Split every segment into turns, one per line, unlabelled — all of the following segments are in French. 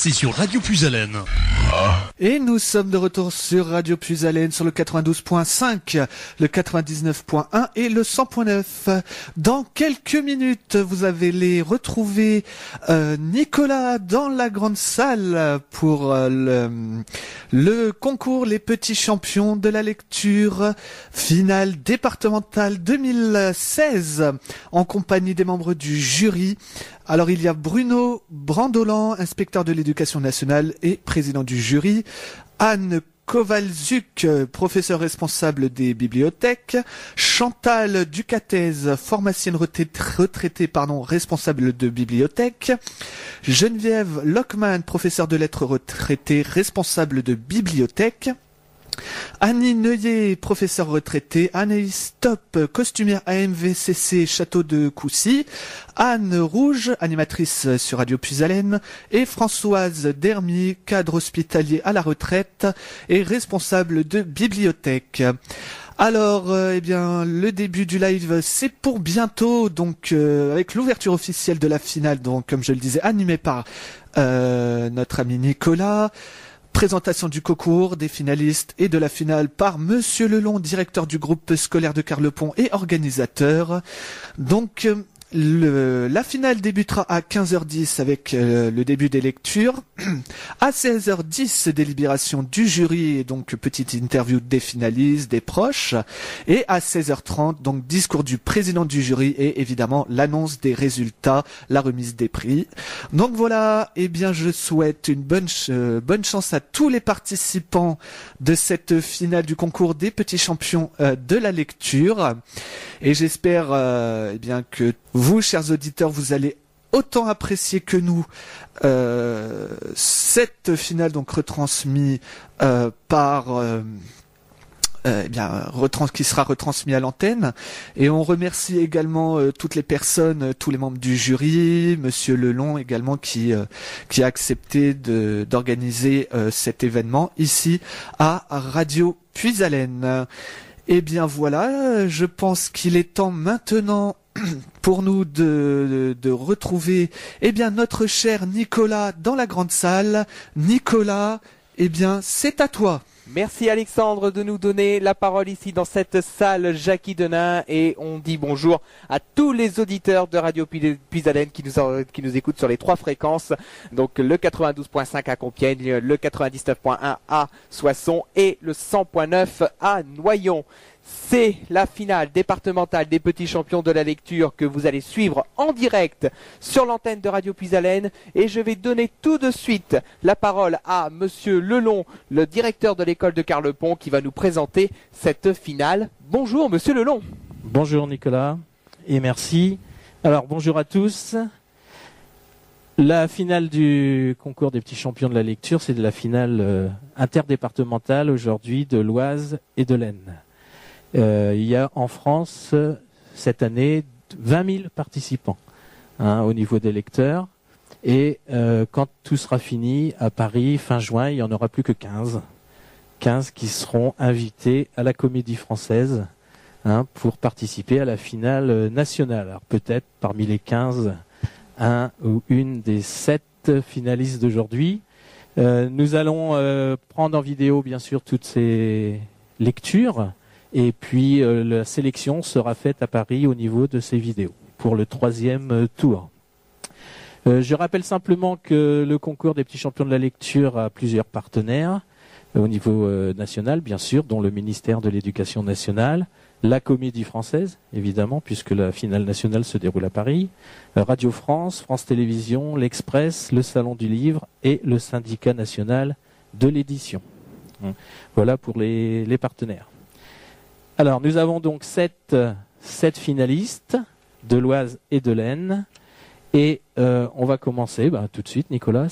c'est sur Radio Puisalène.
Et nous sommes de retour sur Radio Puisalène sur le 92.5, le 99.1 et le 100.9. Dans quelques minutes, vous allez les retrouver Nicolas dans la grande salle pour le concours Les Petits Champions de la lecture finale départementale 2016 en compagnie des membres du jury. Alors il y a Bruno Brandolan, inspecteur de l'éducation nationale et président du jury, Anne Kowalczuk, professeur responsable des bibliothèques, Chantal Ducatez, pharmacienne retraitée, responsable de bibliothèque, Geneviève Lockman, professeur de lettres retraitée, responsable de bibliothèque, Annie Neuillet, professeure retraitée, Anaïs Top, costumière AMVCC Château de Coucy, Anne Rouge, animatrice sur Radio Puisalène, et Françoise Dermy, cadre hospitalier à la retraite et responsable de bibliothèque. Alors, le début du live, c'est pour bientôt, donc avec l'ouverture officielle de la finale, donc comme je le disais, animée par notre ami Nicolas. Présentation du concours, des finalistes et de la finale par Monsieur Lelon, directeur du groupe scolaire de Carlepont et organisateur. Donc, la finale débutera à 15h10 avec le début des lectures. À 16h10, délibération du jury et donc petite interview des finalistes, des proches. Et à 16h30, donc discours du président du jury et évidemment l'annonce des résultats, la remise des prix. Donc voilà, je souhaite une bonne chance à tous les participants de cette finale du concours des petits champions de la lecture. Et j'espère que vous, chers auditeurs, vous allez autant apprécier que nous cette finale donc retransmise qui sera retransmise à l'antenne. Et on remercie également toutes les personnes, tous les membres du jury, Monsieur Lelon également qui a accepté d'organiser cet événement ici à Radio Puisalène. Voilà, je pense qu'il est temps maintenant pour nous de retrouver notre cher Nicolas dans la grande salle. Nicolas, c'est à toi.
Merci Alexandre de nous donner la parole ici dans cette salle Jackie Denain, et on dit bonjour à tous les auditeurs de Radio Puisalène qui nous écoutent sur les 3 fréquences, donc le 92.5 à Compiègne, le 99.1 à Soissons et le 100.9 à Noyon. C'est la finale départementale des petits champions de la lecture que vous allez suivre en direct sur l'antenne de Radio Puisalène, et je vais donner tout de suite la parole à Monsieur Lelon, le directeur de l'école de Carlepont, qui va nous présenter cette finale. Bonjour Monsieur Lelon.
Bonjour Nicolas et merci. Alors bonjour à tous. La finale du concours des petits champions de la lecture, c'est de la finale interdépartementale aujourd'hui de l'Oise et de l'Aisne. Il y a en France, cette année, 20 000 participants au niveau des lecteurs. Et quand tout sera fini, à Paris, fin juin, il n'y en aura plus que 15. 15 qui seront invités à la Comédie Française pour participer à la finale nationale. Alors peut-être parmi les 15, un ou une des 7 finalistes d'aujourd'hui. Nous allons prendre en vidéo, bien sûr, toutes ces lectures. Et puis la sélection sera faite à Paris au niveau de ces vidéos pour le 3e tour. Je rappelle simplement que le concours des petits champions de la lecture a plusieurs partenaires au niveau national, bien sûr, dont le ministère de l'Éducation nationale, la Comédie Française, évidemment, puisque la finale nationale se déroule à Paris, Radio France, France Télévisions, l'Express, le Salon du Livre et le Syndicat national de l'édition. Voilà pour les partenaires. Alors, nous avons donc 7 finalistes de l'Oise et de l'Aisne. Et on va commencer tout de suite, Nicolas.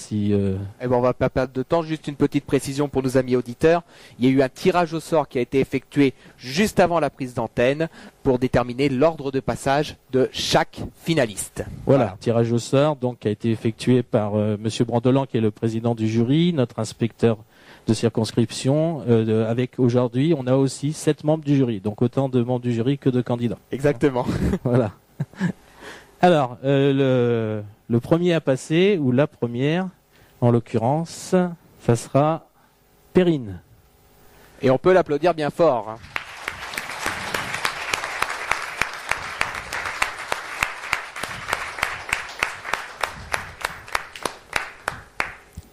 On va pas perdre de temps. Juste une petite précision pour nos amis auditeurs. Il y a eu un tirage au sort qui a été effectué juste avant la prise d'antenne pour déterminer l'ordre de passage de chaque finaliste.
Voilà, tirage au sort donc qui a été effectué par Monsieur Brandolan, qui est le président du jury, notre inspecteur de circonscription. Avec aujourd'hui, on a aussi 7 membres du jury. Donc autant de membres du jury que de candidats.
Exactement.
Voilà. Alors, le premier à passer, ou la première, En l'occurrence, ça sera Perrine.
Et on peut l'applaudir bien fort. Hein.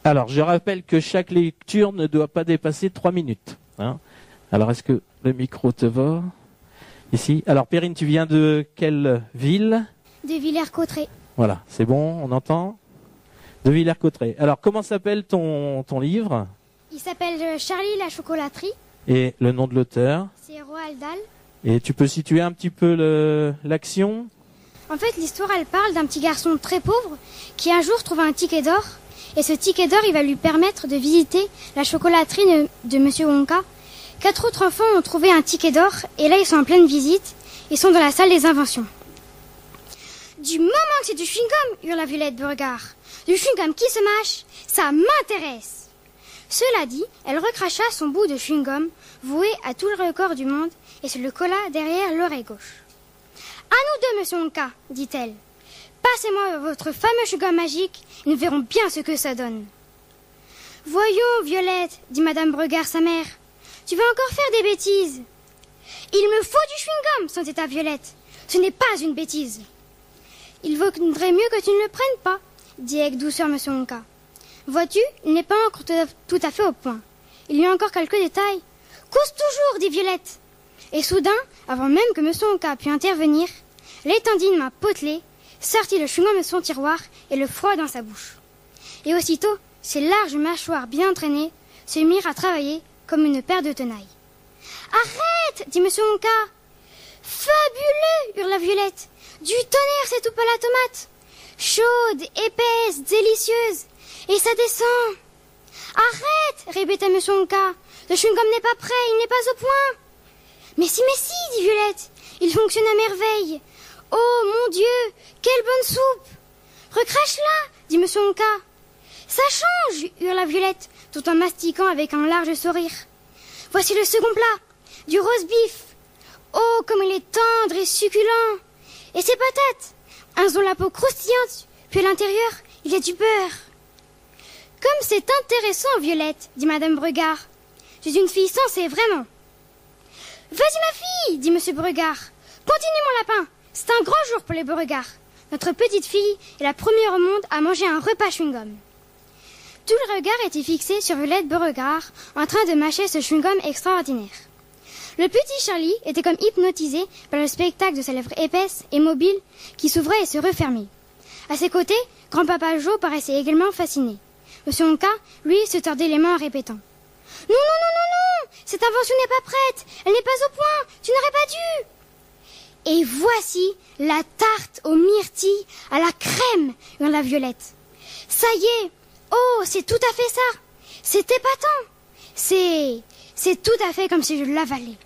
Alors, je rappelle que chaque lecture ne doit pas dépasser 3 minutes. Hein. Alors, est-ce que le micro te va? Ici. Alors, Perrine, tu viens de quelle ville?
De Villers-Cotterêts.
Voilà, c'est bon, on entend? De Villers-Cotterêts. Alors, comment s'appelle ton livre?
Il s'appelle Charlie la chocolaterie.
Et le nom de l'auteur?
C'est Roald Dahl.
Et tu peux situer un petit peu l'action?
En fait, l'histoire, elle parle d'un petit garçon très pauvre qui un jour trouve un ticket d'or. Et ce ticket d'or, il va lui permettre de visiter la chocolaterie de Monsieur Wonka. 4 autres enfants ont trouvé un ticket d'or et là, ils sont en pleine visite. Ils sont dans la salle des inventions. Du moment que c'est du chewing-gum, hurla Violette Beauregard. Du chewing-gum qui se mâche, ça m'intéresse. Cela dit, elle recracha son bout de chewing-gum, voué à tout le record du monde, et se le colla derrière l'oreille gauche. À nous deux, Monsieur Wonka, dit-elle. Passez-moi votre fameux chewing-gum magique, et nous verrons bien ce que ça donne. Voyons, Violette, dit Madame Beauregard, sa mère. Tu vas encore faire des bêtises. Il me faut du chewing-gum, sentait à Violette. Ce n'est pas une bêtise. Il vaudrait mieux que tu ne le prennes pas, dit avec douceur Monsieur Wonka. Vois-tu, il n'est pas encore tout à fait au point. Il y a encore quelques détails. Cause toujours, dit Violette. Et soudain, avant même que Monsieur Wonka pût intervenir, l'étendine main potelée sortit le chewing-gum de son tiroir et le froid dans sa bouche. Et aussitôt, ses larges mâchoires bien entraînées se mirent à travailler comme une paire de tenailles. Arrête, dit Monsieur Wonka. Fabuleux, hurla Violette. Du tonnerre, cette soupe à la tomate. Chaude, épaisse, délicieuse. Et ça descend. Arrête, répéta Monsieur Wonka. Le chewing-gum n'est pas prêt, il n'est pas au point. Mais si, dit Violette. Il fonctionne à merveille. Oh, mon Dieu, quelle bonne soupe. Recrache-la, dit Monsieur Wonka. Ça change, hurla Violette, tout en mastiquant avec un large sourire. Voici le second plat, du roast beef. Oh, comme il est tendre et succulent. Et ses patates, elles ont la peau croustillante, puis à l'intérieur, il y a du beurre. Comme c'est intéressant, Violette, dit Madame Beauregard. Je suis une fille sensée, vraiment. Vas-y, ma fille, dit Monsieur Beauregard. Continue, mon lapin. C'est un grand jour pour les Beauregard. Notre petite fille est la première au monde à manger un repas chewing-gum. Tout le regard était fixé sur Violette Beauregard, en train de mâcher ce chewing-gum extraordinaire. Le petit Charlie était comme hypnotisé par le spectacle de ses lèvres épaisses et mobiles qui s'ouvraient et se refermaient. À ses côtés, grand-papa Joe paraissait également fasciné. Monsieur Wonka, lui, se tordait les mains en répétant. « Non, cette invention n'est pas prête, elle n'est pas au point, tu n'aurais pas dû !» Et voici la tarte aux myrtilles à la crème, hurla Violette. « Ça y est, oh, c'est tout à fait ça, c'est épatant, c'est tout à fait comme si je l'avalais.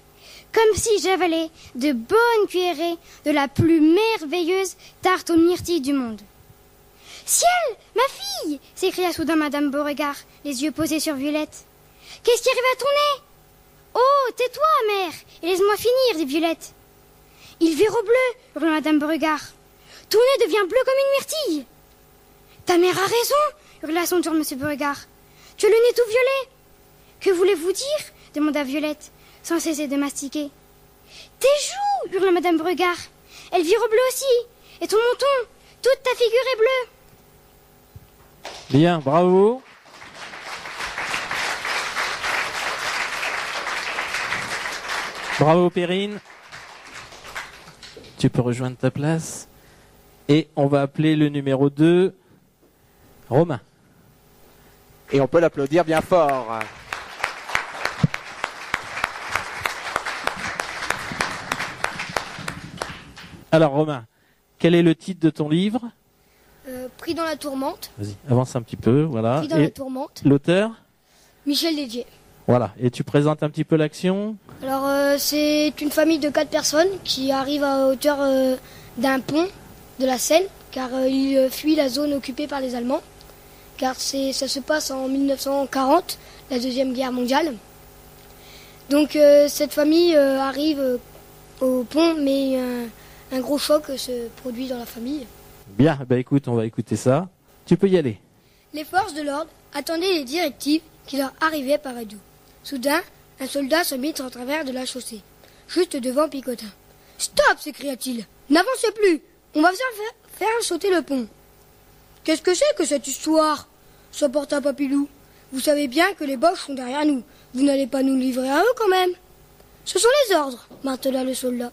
Comme si j'avalais de bonnes cuillerées de la plus merveilleuse tarte aux myrtilles du monde. « Ciel, ma fille !» s'écria soudain Madame Beauregard, les yeux posés sur Violette. « Qu'est-ce qui arrive à ton nez ?»« Oh, tais-toi, mère, et laisse-moi finir, dit Violette. »« Il vire au bleu, hurla Madame Beauregard. Ton nez devient bleu comme une myrtille. »« Ta mère a raison, hurla à son tour Monsieur Beauregard. Tu as le nez tout violet. »« Que voulez-vous dire ?» demanda Violette, sans cesser de mastiquer. « Tes joues, hurla Madame Beauregard. Elles virent au bleu aussi. Et ton menton, toute ta figure est bleue. »
Bien, bravo. Bravo Perrine. Tu peux rejoindre ta place. Et on va appeler le numéro 2, Romain.
Et on peut l'applaudir bien fort.
Alors Romain, quel est le titre de ton livre ?
Pris dans la tourmente.
Vas-y, avance un petit peu, voilà.
Pris dans la tourmente.
L'auteur ?
Michel Dédier.
Voilà, et tu présentes un petit peu l'action ?
Alors c'est une famille de 4 personnes qui arrivent à hauteur d'un pont de la Seine, car ils fuient la zone occupée par les Allemands, car ça se passe en 1940, la Deuxième Guerre mondiale. Donc cette famille arrive au pont, mais un gros choc se produit dans la famille.
Bien, bah écoute, on va écouter ça. Tu peux y aller.
Les forces de l'ordre attendaient les directives qui leur arrivaient par radio. Soudain, un soldat se mit en travers de la chaussée, juste devant Picotin. « Stop !» s'écria-t-il. « N'avancez plus. On va faire sauter le pont. »« Qu'est-ce que c'est que cette histoire ?» s'emporta Papilou. « Vous savez bien que les Boches sont derrière nous. Vous n'allez pas nous livrer à eux quand même. »« Ce sont les ordres !» martela le soldat.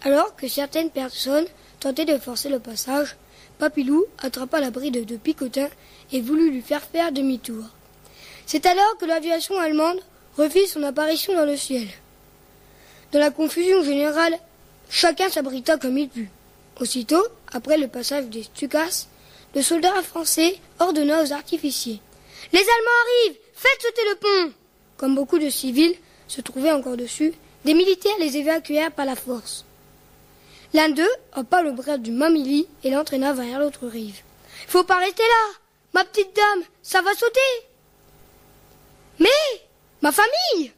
Alors que certaines personnes tentaient de forcer le passage, Papilou attrapa la bride de Picotin et voulut lui faire demi-tour. C'est alors que l'aviation allemande refit son apparition dans le ciel. Dans la confusion générale, chacun s'abrita comme il put. Aussitôt, après le passage des Stukas, le soldat français ordonna aux artificiers « Les Allemands arrivent! Faites sauter le pont !» Comme beaucoup de civils se trouvaient encore dessus, des militaires les évacuèrent par la force. L'un d'eux happa le bras du Mamili et l'entraîna vers l'autre rive. « Faut pas rester là, ma petite dame, ça va sauter !»« Mais, ma famille !»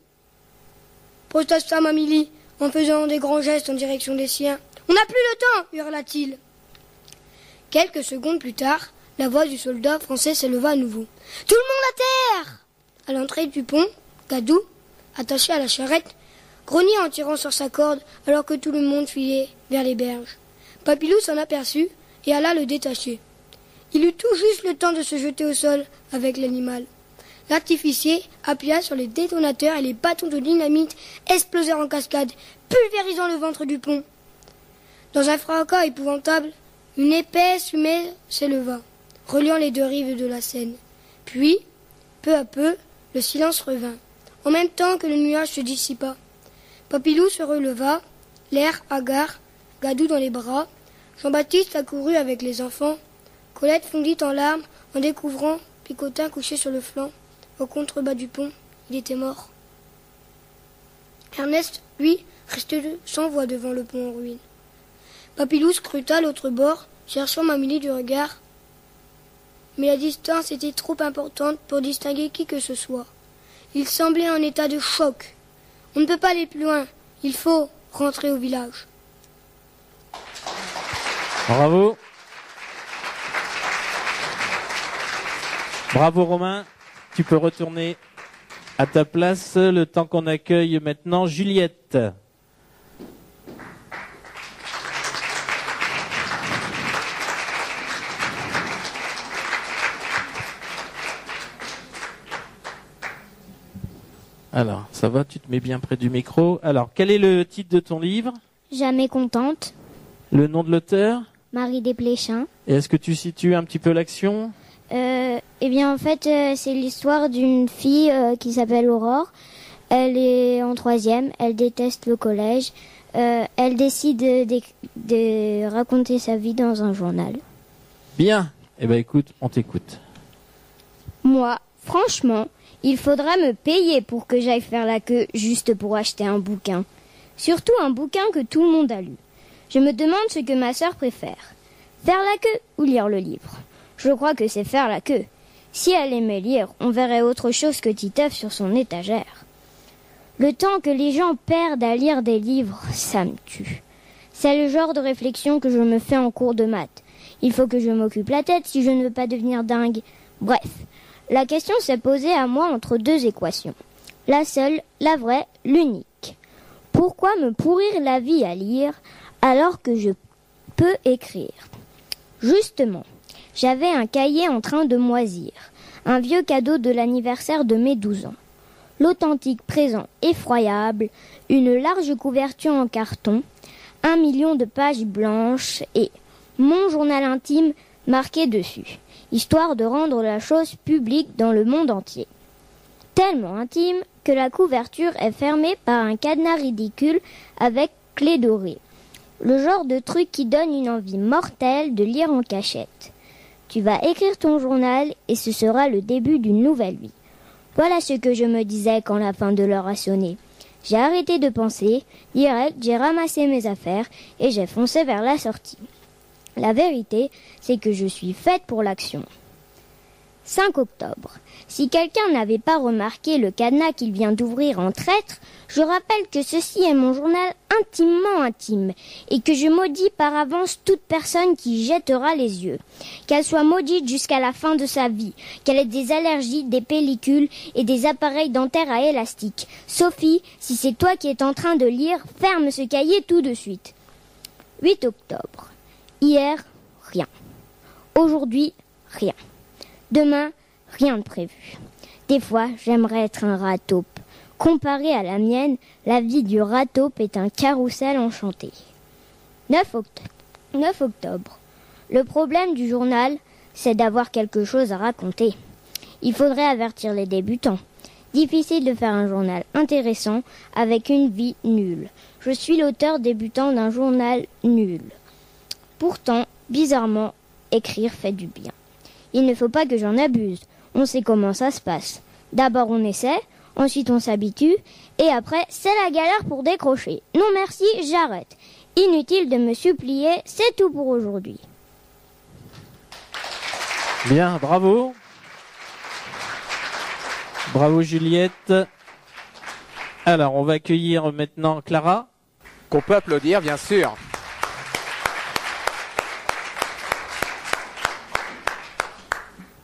protesta Mamili en faisant des grands gestes en direction des siens. « On n'a plus le temps !» hurla-t-il. Quelques secondes plus tard, la voix du soldat français s'éleva à nouveau. « Tout le monde à terre !» À l'entrée du pont, Gadou, attaché à la charrette, grogna en tirant sur sa corde alors que tout le monde fuyait vers les berges. Papilou s'en aperçut et alla le détacher. Il eut tout juste le temps de se jeter au sol avec l'animal. L'artificier appuya sur les détonateurs et les bâtons de dynamite explosèrent en cascade, pulvérisant le ventre du pont. Dans un fracas épouvantable, une épaisse fumée s'éleva, reliant les deux rives de la Seine. Puis, peu à peu, le silence revint, en même temps que le nuage se dissipa. Papilou se releva, l'air hagard, Gadou dans les bras. Jean-Baptiste accourut avec les enfants. Colette fondit en larmes en découvrant Picotin couché sur le flanc, au contrebas du pont. Il était mort. Ernest, lui, restait sans voix devant le pont en ruine. Papilou scruta l'autre bord, cherchant Mamili du regard. Mais la distance était trop importante pour distinguer qui que ce soit. Il semblait en état de choc. On ne peut pas aller plus loin. Il faut rentrer au village.
Bravo. Bravo Romain. Tu peux retourner à ta place le temps qu'on accueille maintenant Juliette. Alors, ça va, tu te mets bien près du micro. Alors, quel est le titre de ton livre?
Jamais contente.
Le nom de l'auteur?
Marie Desplechin.
Et est-ce que tu situes un petit peu l'action?
Eh bien, en fait, c'est l'histoire d'une fille qui s'appelle Aurore. Elle est en 3e, elle déteste le collège. Elle décide de raconter sa vie dans un journal.
Bien. Eh ben, écoute, on t'écoute.
Moi, franchement, il faudra me payer pour que j'aille faire la queue juste pour acheter un bouquin. Surtout un bouquin que tout le monde a lu. Je me demande ce que ma sœur préfère. Faire la queue ou lire le livre? Je crois que c'est faire la queue. Si elle aimait lire, on verrait autre chose que Titeuf sur son étagère. Le temps que les gens perdent à lire des livres, ça me tue. C'est le genre de réflexion que je me fais en cours de maths. Il faut que je m'occupe la tête si je ne veux pas devenir dingue. Bref. La question s'est posée à moi entre deux équations. La seule, la vraie, l'unique. Pourquoi me pourrir la vie à lire alors que je peux écrire? Justement, j'avais un cahier en train de moisir, un vieux cadeau de l'anniversaire de mes 12 ans. L'authentique présent effroyable, une large couverture en carton, 1 million de pages blanches et mon journal intime marqué dessus, histoire de rendre la chose publique dans le monde entier. Tellement intime que la couverture est fermée par un cadenas ridicule avec clé dorée. Le genre de truc qui donne une envie mortelle de lire en cachette. Tu vas écrire ton journal et ce sera le début d'une nouvelle vie. Voilà ce que je me disais quand la fin de l'heure a sonné. J'ai arrêté de penser, direct j'ai ramassé mes affaires et j'ai foncé vers la sortie. La vérité, c'est que je suis faite pour l'action. 5 octobre. Si quelqu'un n'avait pas remarqué le cadenas qu'il vient d'ouvrir en traître, je rappelle que ceci est mon journal intimement intime et que je maudis par avance toute personne qui y jettera les yeux. Qu'elle soit maudite jusqu'à la fin de sa vie, qu'elle ait des allergies, des pellicules et des appareils dentaires à élastique. Sophie, si c'est toi qui es en train de lire, ferme ce cahier tout de suite. 8 octobre. Hier, rien. Aujourd'hui, rien. Demain, rien de prévu. Des fois, j'aimerais être un rat taupe. Comparé à la mienne, la vie du rat taupe est un carrousel enchanté. 9 octobre. Le problème du journal, c'est d'avoir quelque chose à raconter. Il faudrait avertir les débutants. Difficile de faire un journal intéressant avec une vie nulle. Je suis l'auteur débutant d'un journal nul. Pourtant, bizarrement, écrire fait du bien. Il ne faut pas que j'en abuse. On sait comment ça se passe. D'abord on essaie, ensuite on s'habitue, et après c'est la galère pour décrocher. Non merci, j'arrête. Inutile de me supplier, c'est tout pour aujourd'hui.
Bien, bravo. Bravo Juliette. Alors, on va accueillir maintenant Clara.
Qu'on peut applaudir, bien sûr.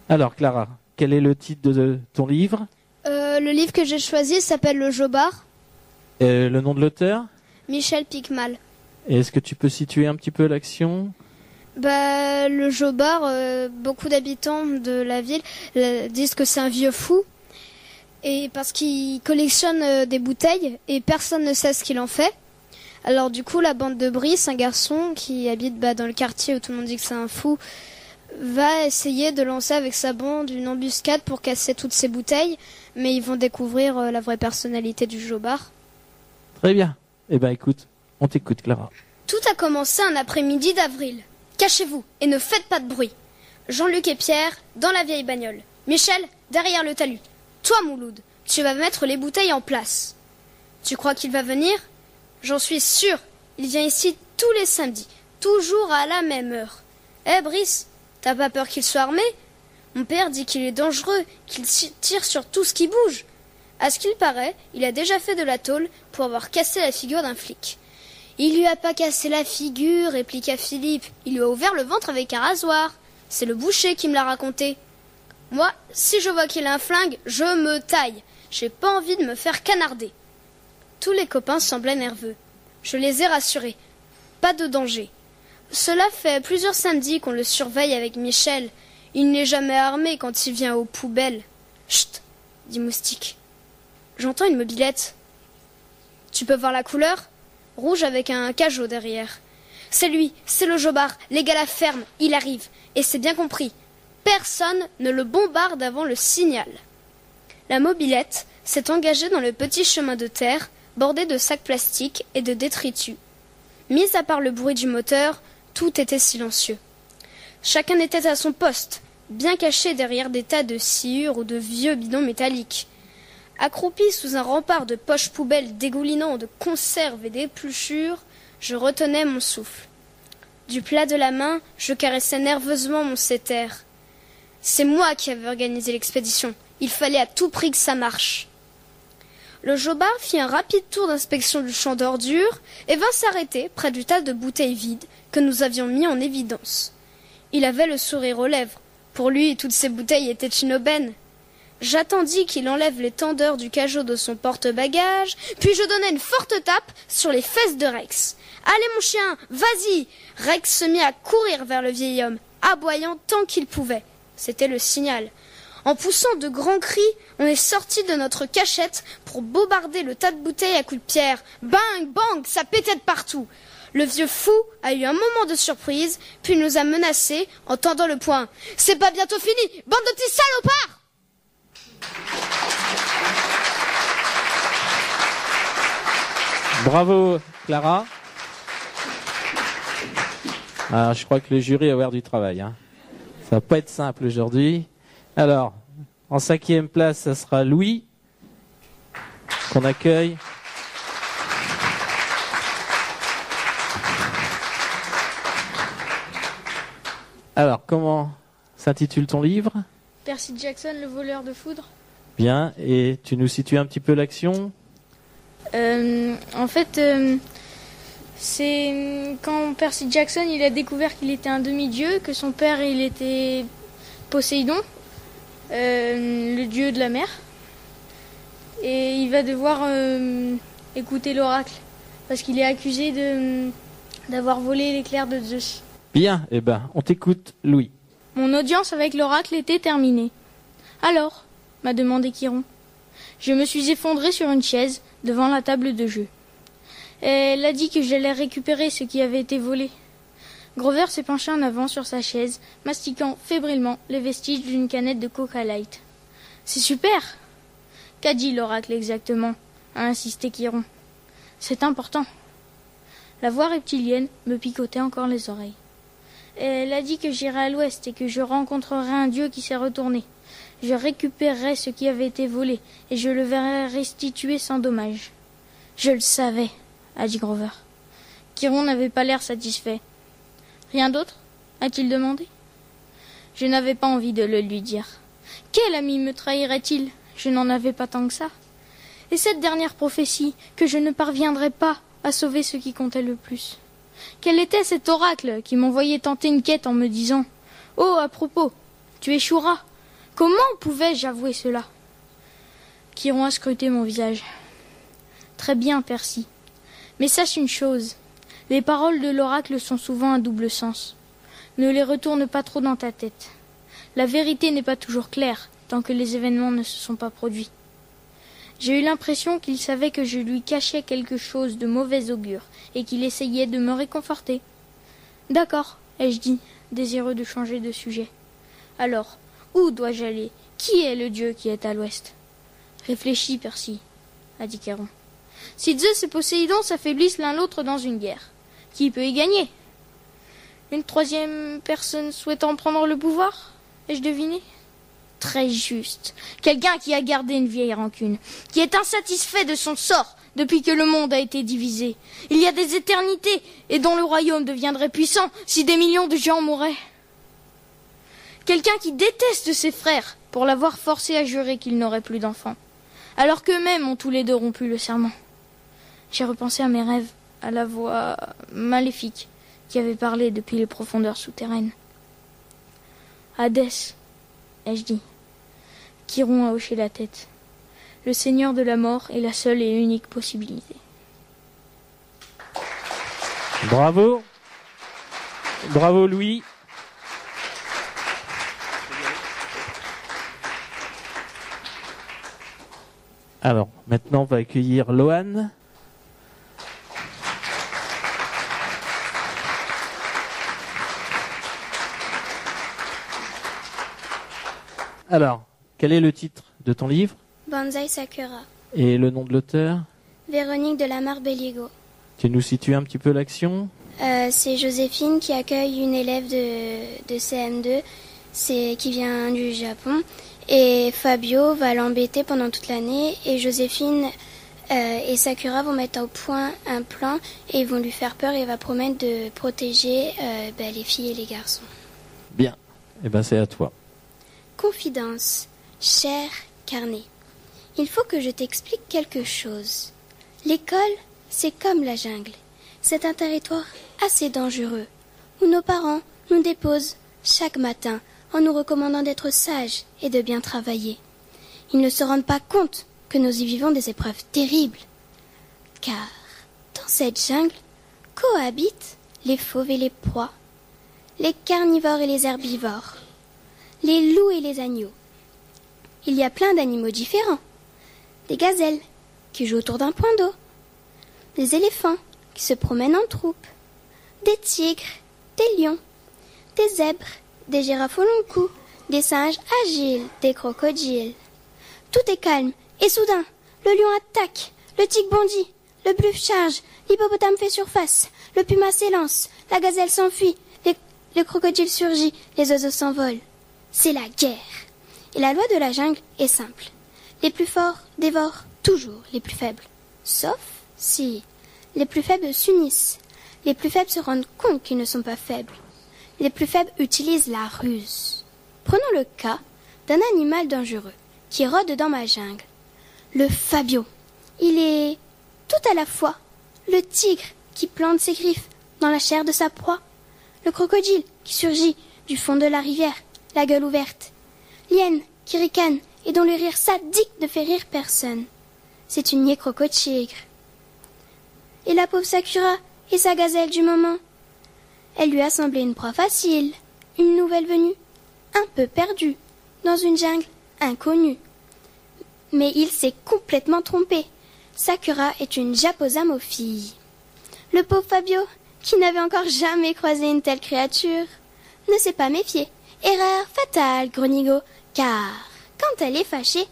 Alors Clara, quel est le titre de ton livre?
Le livre que j'ai choisi s'appelle Le Jobard,
Le nom de l'auteur?
Michel Picmal.
Et est-ce que tu peux situer un petit peu l'action?
Le Jobard, beaucoup d'habitants de la ville disent que c'est un vieux fou. Et parce qu'il collectionne des bouteilles et personne ne sait ce qu'il en fait. Alors du coup, la bande de Brice, un garçon qui habite dans le quartier où tout le monde dit que c'est un fou, va essayer de lancer avec sa bande une embuscade pour casser toutes ces bouteilles, mais ils vont découvrir la vraie personnalité du Jobard.
Très bien. Eh ben écoute, on t'écoute Clara.
Tout a commencé un après-midi d'avril. Cachez-vous et ne faites pas de bruit. Jean-Luc et Pierre dans la vieille bagnole. Michel derrière le talus. Toi, Mouloud, tu vas mettre les bouteilles en place. Tu crois qu'il va venir? J'en suis sûre. Il vient ici tous les samedis, toujours à la même heure. Brice, t'as pas peur qu'il soit armé? Mon père dit qu'il est dangereux, qu'il tire sur tout ce qui bouge. À ce qu'il paraît, il a déjà fait de la tôle pour avoir cassé la figure d'un flic. Il lui a pas cassé la figure, répliqua Philippe. Il lui a ouvert le ventre avec un rasoir. C'est le boucher qui me l'a raconté. Moi, si je vois qu'il a un flingue, je me taille. J'ai pas envie de me faire canarder. Tous les copains semblaient nerveux. Je les ai rassurés. Pas de danger. Cela fait plusieurs samedis qu'on le surveille avec Michel. Il n'est jamais armé quand il vient aux poubelles. Chut, dit Moustique. J'entends une mobilette. Tu peux voir la couleur? Rouge avec un cajot derrière. C'est lui, c'est le Jobard. Les gars la ferment, il arrive. Et c'est bien compris. Personne ne le bombarde avant le signal. La mobilette s'est engagée dans le petit chemin de terre, bordé de sacs plastiques et de détritus. Mis à part le bruit du moteur, tout était silencieux. Chacun était à son poste, bien caché derrière des tas de sciures ou de vieux bidons métalliques. Accroupi sous un rempart de poches poubelles dégoulinant de conserves et d'épluchures, je retenais mon souffle. Du plat de la main, je caressais nerveusement mon setter. C'est moi qui avais organisé l'expédition. Il fallait à tout prix que ça marche. Le Jobard fit un rapide tour d'inspection du champ d'ordures et vint s'arrêter près du tas de bouteilles vides que nous avions mis en évidence. Il avait le sourire aux lèvres. Pour lui, toutes ces bouteilles étaient une aubaine. J'attendis qu'il enlève les tendeurs du cajot de son porte-bagages, puis je donnai une forte tape sur les fesses de Rex. « Allez mon chien, vas-y !» Rex se mit à courir vers le vieil homme, aboyant tant qu'il pouvait. C'était le signal. En poussant de grands cris, on est sorti de notre cachette pour bombarder le tas de bouteilles à coups de pierre. Bang, bang, ça pétait de partout. Le vieux fou a eu un moment de surprise, puis nous a menacés en tendant le poing. « C'est pas bientôt fini, bande de petits salopards !»
Bravo Clara. Alors, je crois que le jury va avoir du travail. Ça va pas être simple aujourd'hui. Alors, en 5e place, ça sera Louis, qu'on accueille. Alors, comment s'intitule ton livre?
Percy Jackson, le voleur de foudre.
Bien, et tu nous situes un petit peu l'action?
En fait, c'est quand Percy Jackson il a découvert qu'il était un demi-dieu, que son père il était Poséidon, le dieu de la mer, et il va devoir écouter l'oracle parce qu'il est accusé d'avoir volé l'éclair de Zeus.
Bien, eh ben, on t'écoute, Louis.
Mon audience avec l'oracle était terminée. Alors, m'a demandé Chiron. Je me suis effondré sur une chaise devant la table de jeu. Elle a dit que j'allais récupérer ce qui avait été volé. Grover s'est penché en avant sur sa chaise, mastiquant fébrilement les vestiges d'une canette de Coca Light. C'est super! Qu'a dit l'oracle exactement? A insisté Chiron. C'est important. La voix reptilienne me picotait encore les oreilles. Elle a dit que j'irais à l'ouest et que je rencontrerais un dieu qui s'est retourné. Je récupérerais ce qui avait été volé et je le verrais restitué sans dommage. Je le savais, a dit Grover. Chiron n'avait pas l'air satisfait. Rien d'autre? A-t-il demandé. Je n'avais pas envie de le lui dire. Quel ami me trahirait-il? Je n'en avais pas tant que ça. Et cette dernière prophétie, que je ne parviendrais pas à sauver ce qui comptait le plus. Quel était cet oracle qui m'envoyait tenter une quête en me disant « Oh, à propos, tu échoueras. Comment pouvais-je avouer cela ?» Chiron a scruté mon visage. « Très bien, Percy. Mais sache une chose. Les paroles de l'oracle sont souvent à double sens. Ne les retourne pas trop dans ta tête. La vérité n'est pas toujours claire tant que les événements ne se sont pas produits. J'ai eu l'impression qu'il savait que je lui cachais quelque chose de mauvais augure et qu'il essayait de me réconforter. « D'accord, » ai-je dit, désireux de changer de sujet. « Alors, où dois-je aller? Qui est le dieu qui est à l'ouest ?»« Réfléchis, Percy, » a dit Chiron. « Si Zeus et Poséidon s'affaiblissent l'un l'autre dans une guerre, qui peut y gagner? Une troisième personne souhaitant prendre le pouvoir? Ai-je deviné? Très juste. Quelqu'un qui a gardé une vieille rancune, qui est insatisfait de son sort depuis que le monde a été divisé. Il y a des éternités et dont le royaume deviendrait puissant si des millions de gens mouraient. Quelqu'un qui déteste ses frères pour l'avoir forcé à jurer qu'il n'aurait plus d'enfants, alors qu'eux-mêmes ont tous les deux rompu le serment. J'ai repensé à mes rêves, à la voix maléfique qui avait parlé depuis les profondeurs souterraines. Hadès, ai-je dit. Chiron a hoché la tête. Le seigneur de la mort est la seule et unique possibilité.
Bravo. Bravo, Louis. Alors, maintenant, on va accueillir Lohan. Alors, quel est le titre de ton livre?
Banzai Sakura.
Et le nom de l'auteur?
Véronique de la Mare-Belligo.
Tu nous situes un petit peu l'action?
C'est Joséphine qui accueille une élève de CM2 qui vient du Japon. Et Fabio va l'embêter pendant toute l'année. Et Joséphine et Sakura vont mettre au point un plan et ils vont lui faire peur et elle va promettre de protéger les filles et les garçons.
Bien. Eh ben, c'est à toi.
Confidence. Cher Carnet, il faut que je t'explique quelque chose. L'école, c'est comme la jungle. C'est un territoire assez dangereux, où nos parents nous déposent chaque matin en nous recommandant d'être sages et de bien travailler. Ils ne se rendent pas compte que nous y vivons des épreuves terribles. Car dans cette jungle cohabitent les fauves et les proies, les carnivores et les herbivores, les loups et les agneaux. Il y a plein d'animaux différents. Des gazelles qui jouent autour d'un point d'eau, des éléphants qui se promènent en troupe, des tigres, des lions, des zèbres, des girafes au long cou, des singes agiles, des crocodiles. Tout est calme et soudain, le lion attaque, le tigre bondit, le buffle charge, l'hippopotame fait surface, le puma s'élance, la gazelle s'enfuit, le crocodile surgit, les oiseaux s'envolent. C'est la guerre. Et la loi de la jungle est simple. Les plus forts dévorent toujours les plus faibles. Sauf si les plus faibles s'unissent. Les plus faibles se rendent compte qu'ils ne sont pas faibles. Les plus faibles utilisent la ruse. Prenons le cas
d'un animal dangereux qui rôde dans ma jungle. Le Fabio. Il est tout à la fois le tigre qui plante ses griffes dans la chair de sa proie, le crocodile qui surgit du fond de la rivière, la gueule ouverte, l'hyène qui ricane et dont le rire sadique ne fait rire personne. C'est une croco-tigre. Et la pauvre Sakura et sa gazelle du moment. Elle lui a semblé une proie facile, une nouvelle venue, un peu perdue, dans une jungle inconnue. Mais il s'est complètement trompé. Sakura est une japosamophile. Le pauvre Fabio, qui n'avait encore jamais croisé une telle créature, ne s'est pas méfié. Erreur fatale, Gronigo, car quand elle est fâchée,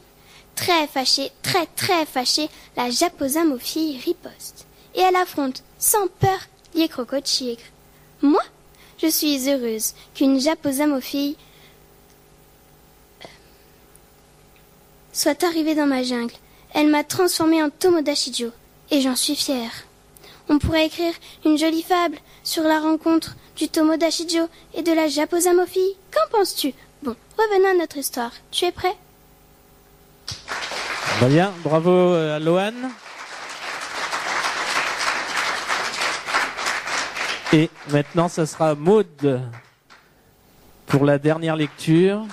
très fâchée, la japosamophile riposte. Et elle affronte, sans peur, les croco-tigres. Moi, je suis heureuse qu'une japosamophile soit arrivée dans ma jungle. Elle m'a transformée en Tomodachijo, et j'en suis fière. On pourrait écrire une jolie fable sur la rencontre du Tomodachijo et de la japosamophile. Qu'en penses-tu? Bon, revenons à notre histoire. Tu es prêt?
Bien, bravo à Loane. Et maintenant, ça sera Maud pour la dernière lecture.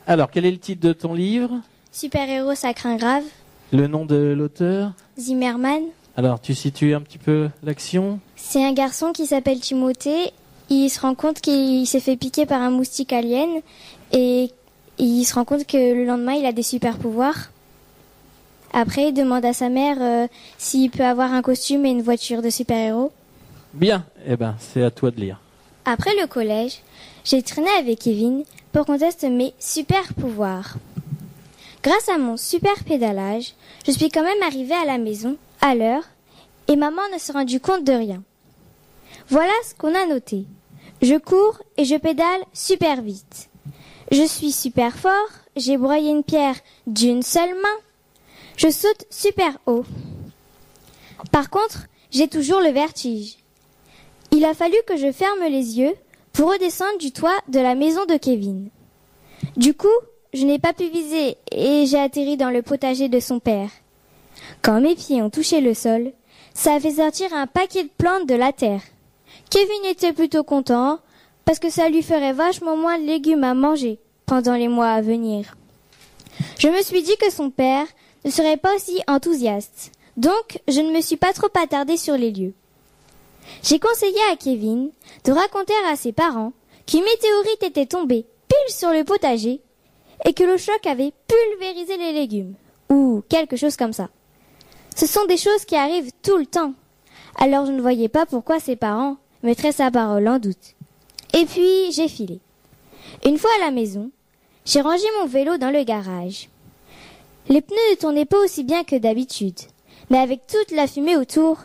Alors, quel est le titre de ton livre?
Super-héros, ça craint grave.
Le nom de l'auteur?
Zimmerman.
Alors, tu situes un petit peu l'action?
C'est un garçon qui s'appelle Timothée. Il se rend compte qu'il s'est fait piquer par un moustique alien. Et il se rend compte que le lendemain, il a des super-pouvoirs. Après, il demande à sa mère s'il peut avoir un costume et une voiture de super-héros.
Bien, eh ben, c'est à toi de lire.
Après le collège, j'ai traîné avec Kevin pour qu'on teste mes super-pouvoirs. Grâce à mon super pédalage, je suis quand même arrivée à la maison, à l'heure, et maman ne s'est rendue compte de rien. Voilà ce qu'on a noté. Je cours et je pédale super vite. Je suis super fort, j'ai broyé une pierre d'une seule main. Je saute super haut. Par contre, j'ai toujours le vertige. Il a fallu que je ferme les yeux pour redescendre du toit de la maison de Kevin. Du coup, je n'ai pas pu viser et j'ai atterri dans le potager de son père. Quand mes pieds ont touché le sol, ça a fait sortir un paquet de plantes de la terre. Kevin était plutôt content parce que ça lui ferait vachement moins de légumes à manger pendant les mois à venir. Je me suis dit que son père ne serait pas aussi enthousiaste, donc je ne me suis pas trop attardée sur les lieux. J'ai conseillé à Kevin de raconter à ses parents qu'une météorite était tombée pile sur le potager et que le choc avait pulvérisé les légumes, ou quelque chose comme ça. Ce sont des choses qui arrivent tout le temps, alors je ne voyais pas pourquoi ses parents mettraient sa parole en doute. Et puis j'ai filé. Une fois à la maison, j'ai rangé mon vélo dans le garage. Les pneus ne tournaient pas aussi bien que d'habitude, mais avec toute la fumée autour,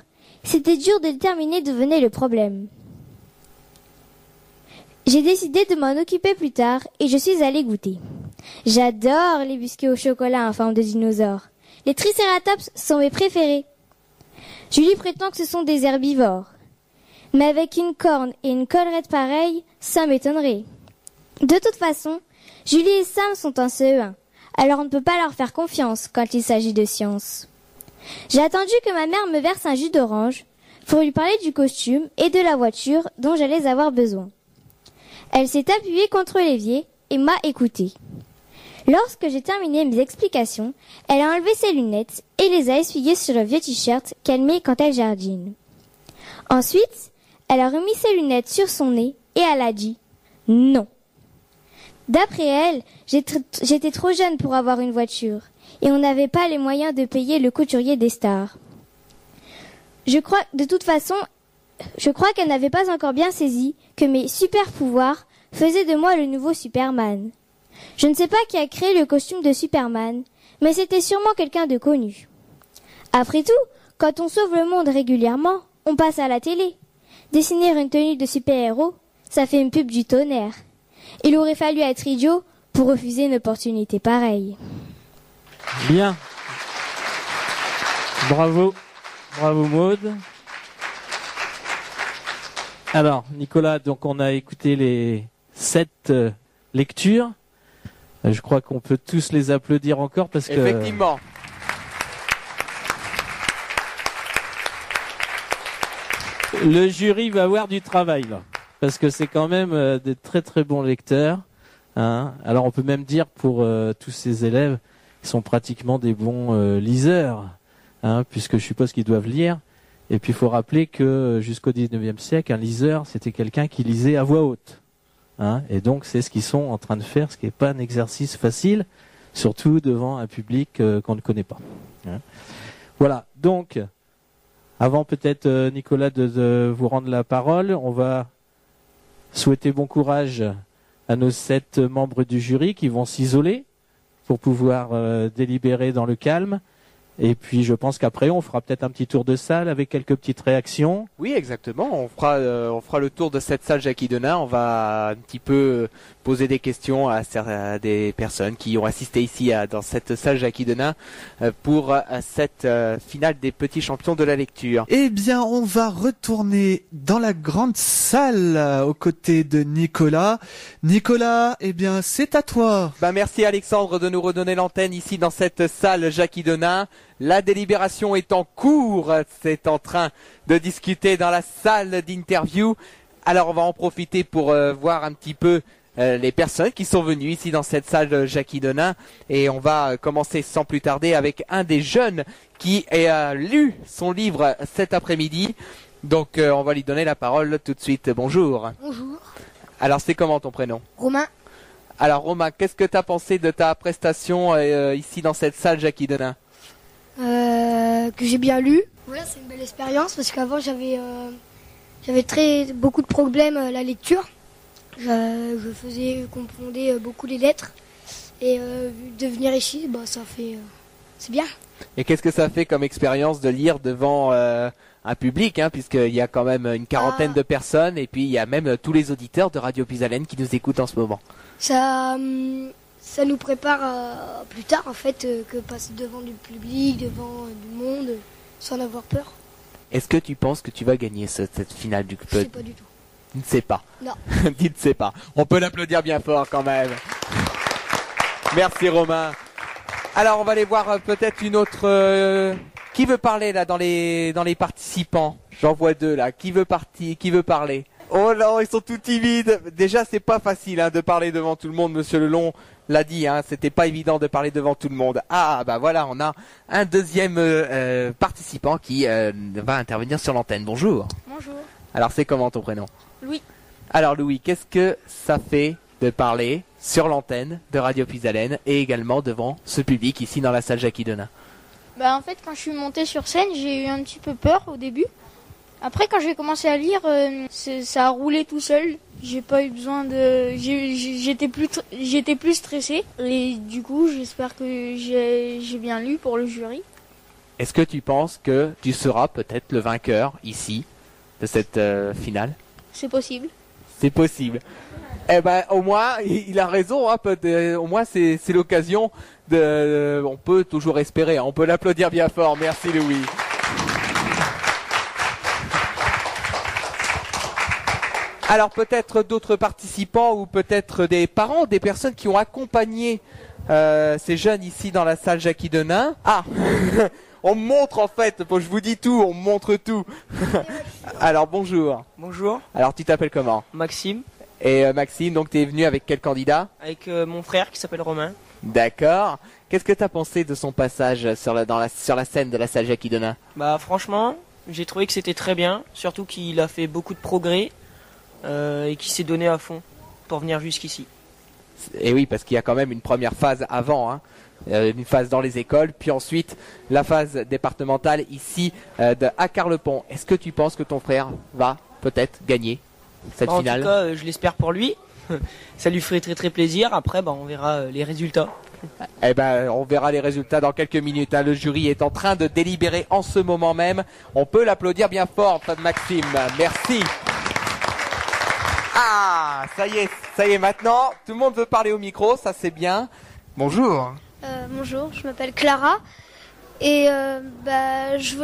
c'était dur de déterminer d'où venait le problème. J'ai décidé de m'en occuper plus tard et je suis allée goûter. J'adore les biscuits au chocolat en forme de dinosaure. Les tricératops sont mes préférés. Julie prétend que ce sont des herbivores. Mais avec une corne et une collerette pareille, ça m'étonnerait. De toute façon, Julie et Sam sont en CE1. Alors on ne peut pas leur faire confiance quand il s'agit de science. J'ai attendu que ma mère me verse un jus d'orange pour lui parler du costume et de la voiture dont j'allais avoir besoin. Elle s'est appuyée contre l'évier et m'a écoutée. Lorsque j'ai terminé mes explications, elle a enlevé ses lunettes et les a essuyées sur le vieux t-shirt qu'elle met quand elle jardine. Ensuite, elle a remis ses lunettes sur son nez et elle a dit « Non ». D'après elle, j'étais trop jeune pour avoir une voiture, et on n'avait pas les moyens de payer le couturier des stars. Je crois qu'elle n'avait pas encore bien saisi que mes super pouvoirs faisaient de moi le nouveau Superman. Je ne sais pas qui a créé le costume de Superman, mais c'était sûrement quelqu'un de connu. Après tout, quand on sauve le monde régulièrement, on passe à la télé. Dessiner une tenue de super-héros, ça fait une pub du tonnerre. Il aurait fallu être idiot pour refuser une opportunité pareille.
Bien. Bravo. Bravo Maud. Alors, Nicolas, donc on a écouté les 7 lectures. Je crois qu'on peut tous les applaudir encore parce que...
Effectivement.
Le jury va avoir du travail là, parce que c'est quand même des très très bons lecteurs. Hein. Alors on peut même dire pour tous ces élèves, ils sont pratiquement des bons liseurs, hein, puisque je suppose qu'ils doivent lire. Et puis il faut rappeler que jusqu'au 19e siècle, un liseur, c'était quelqu'un qui lisait à voix haute. Hein. Et donc c'est ce qu'ils sont en train de faire, ce qui n'est pas un exercice facile, surtout devant un public qu'on ne connaît pas. Hein. Voilà, donc... Avant peut-être, Nicolas, de vous rendre la parole, on va souhaiter bon courage à nos 7 membres du jury qui vont s'isoler pour pouvoir délibérer dans le calme. Et puis je pense qu'après, on fera peut-être un petit tour de salle avec quelques petites réactions.
Oui, exactement. On fera le tour de cette salle Jackie Denain. On va un petit peu poser des questions à des personnes qui ont assisté ici dans cette salle Jackie Denain pour cette finale des petits champions de la lecture.
Eh bien, on va retourner dans la grande salle aux côtés de Nicolas. Nicolas, eh bien, c'est à toi.
Merci Alexandre de nous redonner l'antenne ici dans cette salle Jackie Denain. La délibération est en cours, c'est en train de discuter dans la salle d'interview. Alors on va en profiter pour voir un petit peu les personnes qui sont venues ici dans cette salle Jackie Denain. Et on va commencer sans plus tarder avec un des jeunes qui a lu son livre cet après-midi. Donc on va lui donner la parole tout de suite. Bonjour.
Bonjour.
Alors c'est comment ton prénom?
Romain.
Alors Romain, qu'est-ce que tu as pensé de ta prestation ici dans cette salle Jackie Denain?
Que j'ai bien lu. Voilà, c'est une belle expérience parce qu'avant j'avais beaucoup de problèmes à la lecture. Je confondais beaucoup les lettres et de venir ici, c'est bien.
Et qu'est-ce que ça fait comme expérience de lire devant un public, hein, puisqu'il y a quand même une quarantaine de personnes et puis il y a même tous les auditeurs de Radio Puisalène qui nous écoutent en ce moment.
Ça nous prépare plus tard en fait que passer devant du public, devant du monde, sans avoir peur.
Est-ce que tu penses que tu vas gagner cette finale du club?
Je sais pas du tout.
Tu ne sais pas.
Non.
Tu ne sais pas. On peut l'applaudir bien fort quand même. Merci Romain. Alors on va aller voir peut-être une autre... Qui veut parler là dans les participants? J'en vois 2 là. Qui veut parler? Oh là, ils sont tout timides. Déjà, c'est pas facile de parler devant tout le monde. Monsieur Lelon l'a dit, c'était pas évident de parler devant tout le monde. Ah, bah voilà, on a un deuxième participant qui va intervenir sur l'antenne. Bonjour.
Bonjour.
Alors, c'est comment ton prénom?
Louis.
Alors Louis, qu'est-ce que ça fait de parler sur l'antenne de Radio Puisalène et également devant ce public ici dans la salle Jackie Denain?
En fait, quand je suis montée sur scène, j'ai eu un petit peu peur au début. Après, quand j'ai commencé à lire, ça a roulé tout seul. J'ai pas eu besoin de... J'étais plus stressée. Et du coup, j'espère que j'ai bien lu pour le jury.
Est-ce que tu penses que tu seras peut-être le vainqueur ici de cette finale?
C'est possible.
C'est possible. Eh ben, au moins, il a raison. Au moins, c'est l'occasion de... On peut toujours espérer. On peut l'applaudir bien fort. Merci Louis. Alors peut-être d'autres participants ou peut-être des parents, des personnes qui ont accompagné ces jeunes ici dans la salle Jackie Denain. Ah, on me montre en fait, je vous dis tout, on me montre tout. Alors bonjour.
Bonjour. Alors
tu t'appelles comment?
Maxime.
Et Maxime, donc tu es venu avec quel candidat?
Avec mon frère qui s'appelle Romain.
D'accord. Qu'est-ce que tu as pensé de son passage sur la scène de la salle Jackie Denain?
Franchement, j'ai trouvé que c'était très bien, surtout qu'il a fait beaucoup de progrès. Et qui s'est donné à fond pour venir jusqu'ici.
Et oui, parce qu'il y a quand même une première phase avant, une phase dans les écoles, puis ensuite la phase départementale ici à Carlepont. Est-ce que tu penses que ton frère va peut-être gagner cette finale?
En tout cas, je l'espère pour lui. Ça lui ferait très très plaisir. Après, on verra les résultats.
Eh ben, on verra les résultats dans quelques minutes. Le jury est en train de délibérer en ce moment même. On peut l'applaudir bien fort, Maxime. Merci. Ah, ça y est, maintenant, tout le monde veut parler au micro, ça c'est bien. Bonjour.
Bonjour, je m'appelle Clara et je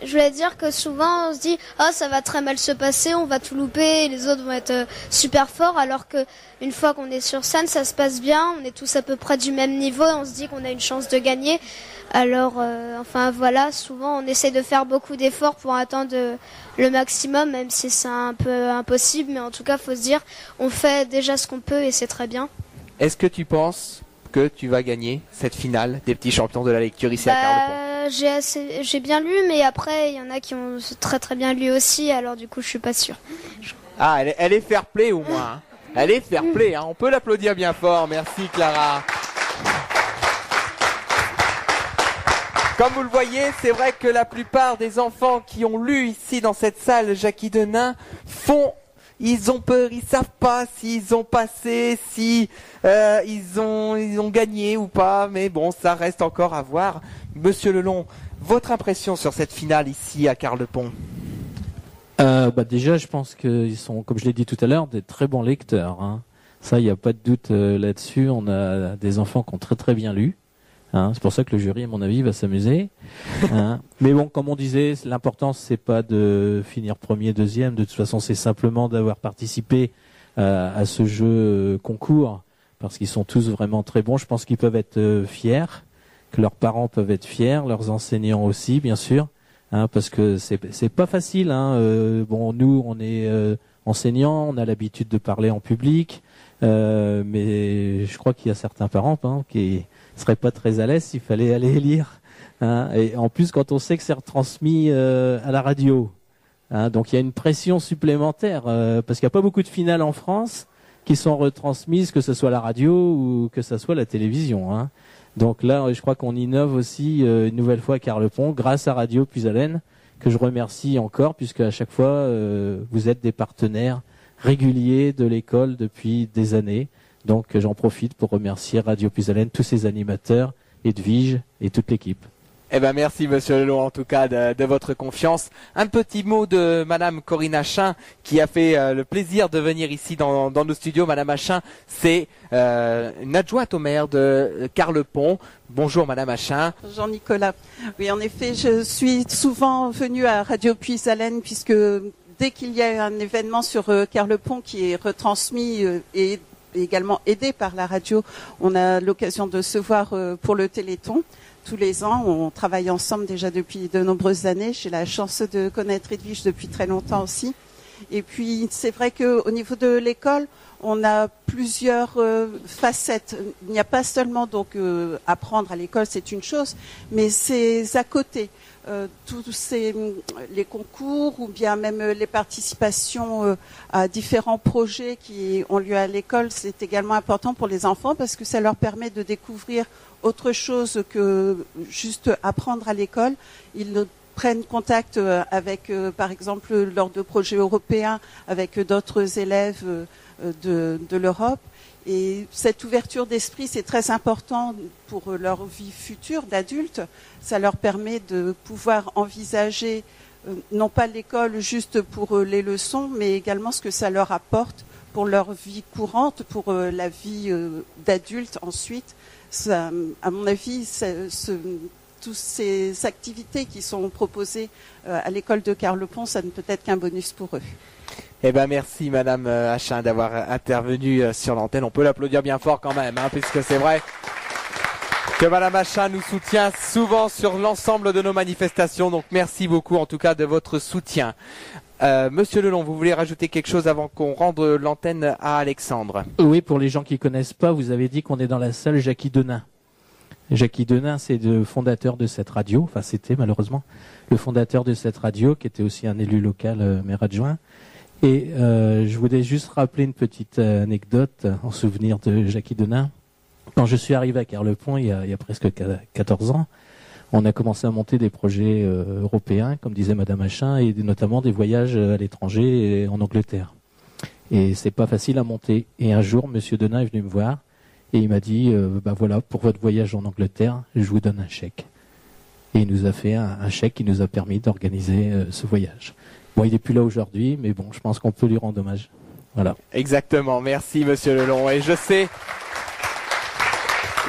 je voulais dire que souvent on se dit ah ça va très mal se passer, on va tout louper, les autres vont être super forts, alors que une fois qu'on est sur scène ça se passe bien, on est tous à peu près du même niveau et on se dit qu'on a une chance de gagner. Alors enfin voilà, souvent on essaie de faire beaucoup d'efforts pour atteindre le maximum, même si c'est un peu impossible, mais en tout cas faut se dire on fait déjà ce qu'on peut et c'est très bien.
Est-ce que tu penses que tu vas gagner cette finale des petits champions de la lecture ici à Carlepont?
J'ai bien lu, mais après il y en a qui ont très très bien lu aussi, alors du coup je suis pas sûre.
Ah, elle est fair play au moins. Hein. Elle est fair play, hein. On peut l'applaudir bien fort. Merci Clara. Comme vous le voyez, c'est vrai que la plupart des enfants qui ont lu ici dans cette salle Jackie Denain ils ont peur, ils savent pas s'ils ont passé, si ils ont gagné ou pas, mais bon, ça reste encore à voir. Monsieur Lelon, votre impression sur cette finale ici à Carlepont?
Déjà, je pense qu'ils sont, comme je l'ai dit tout à l'heure, des très bons lecteurs. Hein. Ça, il n'y a pas de doute là-dessus. On a des enfants qui ont très très bien lu. Hein. C'est pour ça que le jury, à mon avis, va s'amuser. Hein. Mais bon, comme on disait, l'important, c'est pas de finir premier, deuxième. De toute façon, c'est simplement d'avoir participé à ce jeu concours, parce qu'ils sont tous vraiment très bons. Je pense qu'ils peuvent être fiers, que leurs parents peuvent être fiers, leurs enseignants aussi, bien sûr. Hein, parce que c'est pas facile. Hein. Bon, nous, on est enseignants, on a l'habitude de parler en public, mais je crois qu'il y a certains parents qui seraient pas très à l'aise s'il fallait aller lire. Hein. Et en plus, quand on sait que c'est retransmis à la radio, hein, donc il y a une pression supplémentaire parce qu'il n'y a pas beaucoup de finales en France qui sont retransmises, que ce soit la radio ou que ce soit la télévision. Hein. Donc là, je crois qu'on innove aussi une nouvelle fois à Carlepont, grâce à Radio Puisalène, que je remercie encore, puisque à chaque fois, vous êtes des partenaires réguliers de l'école depuis des années. Donc j'en profite pour remercier Radio Puisalène, tous ses animateurs, Edwige et toute l'équipe.
Eh ben merci Monsieur Lelon en tout cas de votre confiance. Un petit mot de Madame Corinne Achin qui a fait le plaisir de venir ici dans nos studios. Madame Achin, c'est une adjointe au maire de Carlepont. Bonjour Madame Achin.
Jean-Nicolas. Oui, en effet, je suis souvent venue à Radio Puisalène puisque dès qu'il y a un événement sur Carlepont qui est retransmis et également aidé par la radio, on a l'occasion de se voir pour le Téléthon. Tous les ans, on travaille ensemble déjà depuis de nombreuses années. J'ai la chance de connaître Edwige depuis très longtemps aussi. Et puis, c'est vrai qu'au niveau de l'école, on a plusieurs facettes. Il n'y a pas seulement donc apprendre à l'école, c'est une chose, mais c'est à côté. Tous les concours ou bien même les participations à différents projets qui ont lieu à l'école, c'est également important pour les enfants parce que ça leur permet de découvrir autre chose que juste apprendre à l'école. Ils prennent contact avec, par exemple, lors de projets européens, avec d'autres élèves de l'Europe. Et cette ouverture d'esprit, c'est très important pour leur vie future d'adultes. Ça leur permet de pouvoir envisager non pas l'école juste pour les leçons, mais également ce que ça leur apporte pour leur vie courante, pour la vie d'adulte ensuite. Ça, à mon avis, toutes ces activités qui sont proposées à l'école de Carlepont, ça ne peut être qu'un bonus pour eux.
Eh ben merci Madame Achin d'avoir intervenu sur l'antenne. On peut l'applaudir bien fort quand même, hein, puisque c'est vrai que Madame Achin nous soutient souvent sur l'ensemble de nos manifestations. Donc merci beaucoup en tout cas de votre soutien. Monsieur Lelon, vous voulez rajouter quelque chose avant qu'on rende l'antenne à Alexandre?
Oui, pour les gens qui connaissent pas, vous avez dit qu'on est dans la salle Jackie Denain. Jackie Denain, c'est le fondateur de cette radio. Enfin, c'était malheureusement le fondateur de cette radio, qui était aussi un élu local, maire adjoint. Et je voulais juste rappeler une petite anecdote en souvenir de Jackie Denain. Quand je suis arrivé à Carlepont, il y a presque 14 ans, on a commencé à monter des projets européens, comme disait Madame Achin, et notamment des voyages à l'étranger et en Angleterre. Et c'est pas facile à monter. Et un jour, Monsieur Denain est venu me voir et il m'a dit voilà, pour votre voyage en Angleterre, je vous donne un chèque. Et il nous a fait un chèque qui nous a permis d'organiser ce voyage. Bon, il n'est plus là aujourd'hui, mais bon, je pense qu'on peut lui rendre hommage. Voilà.
Exactement. Merci Monsieur Lelon. Et je sais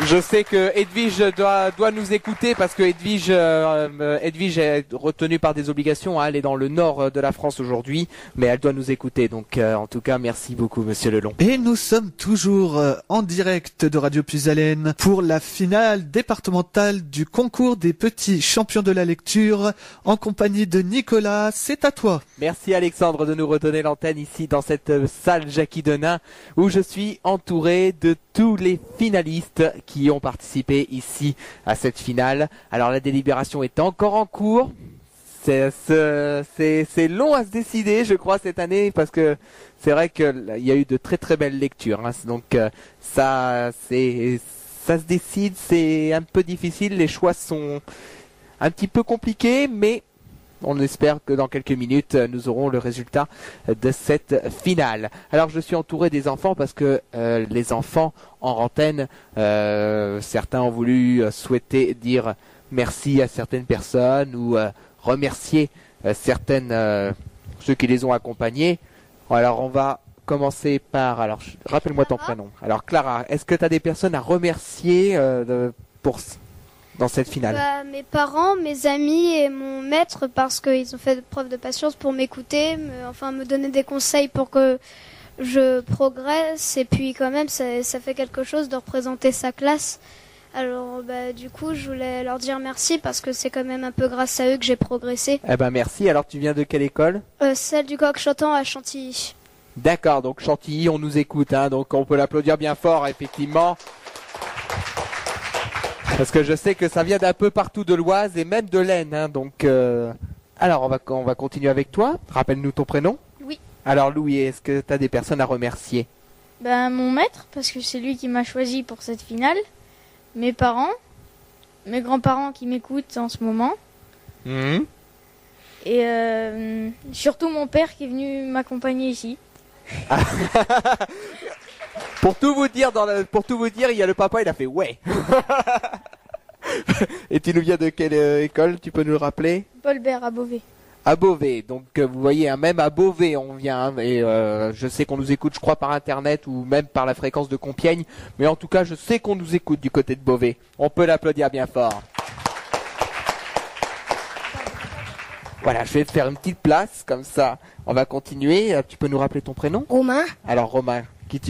Je sais que Edwige doit nous écouter parce que Edwige est retenue par des obligations. Hein, elle est dans le nord de la France aujourd'hui, mais elle doit nous écouter. Donc, en tout cas, merci beaucoup, Monsieur Lelon.
Et nous sommes toujours en direct de Radio Puisalène pour la finale départementale du concours des petits champions de la lecture en compagnie de Nicolas. C'est à toi.
Merci Alexandre de nous redonner l'antenne ici dans cette salle Jackie Denain où je suis entouré de tous les finalistes qui ont participé ici à cette finale. Alors la délibération est encore en cours. C'est long à se décider, je crois, cette année, parce que c'est vrai qu'il y a eu de très très belles lectures. Hein. Donc ça se décide, c'est un peu difficile. Les choix sont un petit peu compliqués, mais on espère que dans quelques minutes, nous aurons le résultat de cette finale. Alors, je suis entouré des enfants parce que les enfants en antenne, certains ont voulu souhaiter dire merci à certaines personnes ou remercier ceux qui les ont accompagnés. Alors, on va commencer par... Alors, rappelle-moi ton prénom. Alors, Clara, est-ce que tu as des personnes à remercier dans cette finale?
Mes parents, mes amis et mon maître parce qu'ils ont fait preuve de patience pour m'écouter, me donner des conseils pour que je progresse et puis quand même ça fait quelque chose de représenter sa classe. Alors du coup je voulais leur dire merci parce que c'est quand même un peu grâce à eux que j'ai progressé.
Eh ben merci. Alors tu viens de quelle école?
Celle du Coq Chantant à Chantilly.
D'accord, donc Chantilly on nous écoute, hein, donc on peut l'applaudir bien fort effectivement. Parce que je sais que ça vient d'un peu partout de l'Oise et même de l'Aisne. Hein, donc, alors, on va continuer avec toi. Rappelle-nous ton prénom.
Oui.
Alors, Louis, est-ce que tu as des personnes à remercier?
Mon maître, parce que c'est lui qui m'a choisi pour cette finale. Mes parents. Mes grands-parents qui m'écoutent en ce moment. Et surtout mon père qui est venu m'accompagner ici.
Pour tout vous dire, il y a le papa, il a fait ouais. Et tu nous viens de quelle école? Tu peux nous le rappeler?
Paul Bert à Beauvais.
À Beauvais, donc vous voyez, hein, même à Beauvais on vient, hein, et je sais qu'on nous écoute, je crois, par internet ou même par la fréquence de Compiègne, mais en tout cas je sais qu'on nous écoute du côté de Beauvais. On peut l'applaudir bien fort. Voilà, je vais te faire une petite place, comme ça on va continuer. Tu peux nous rappeler ton prénom?
Romain.
Alors Romain, qui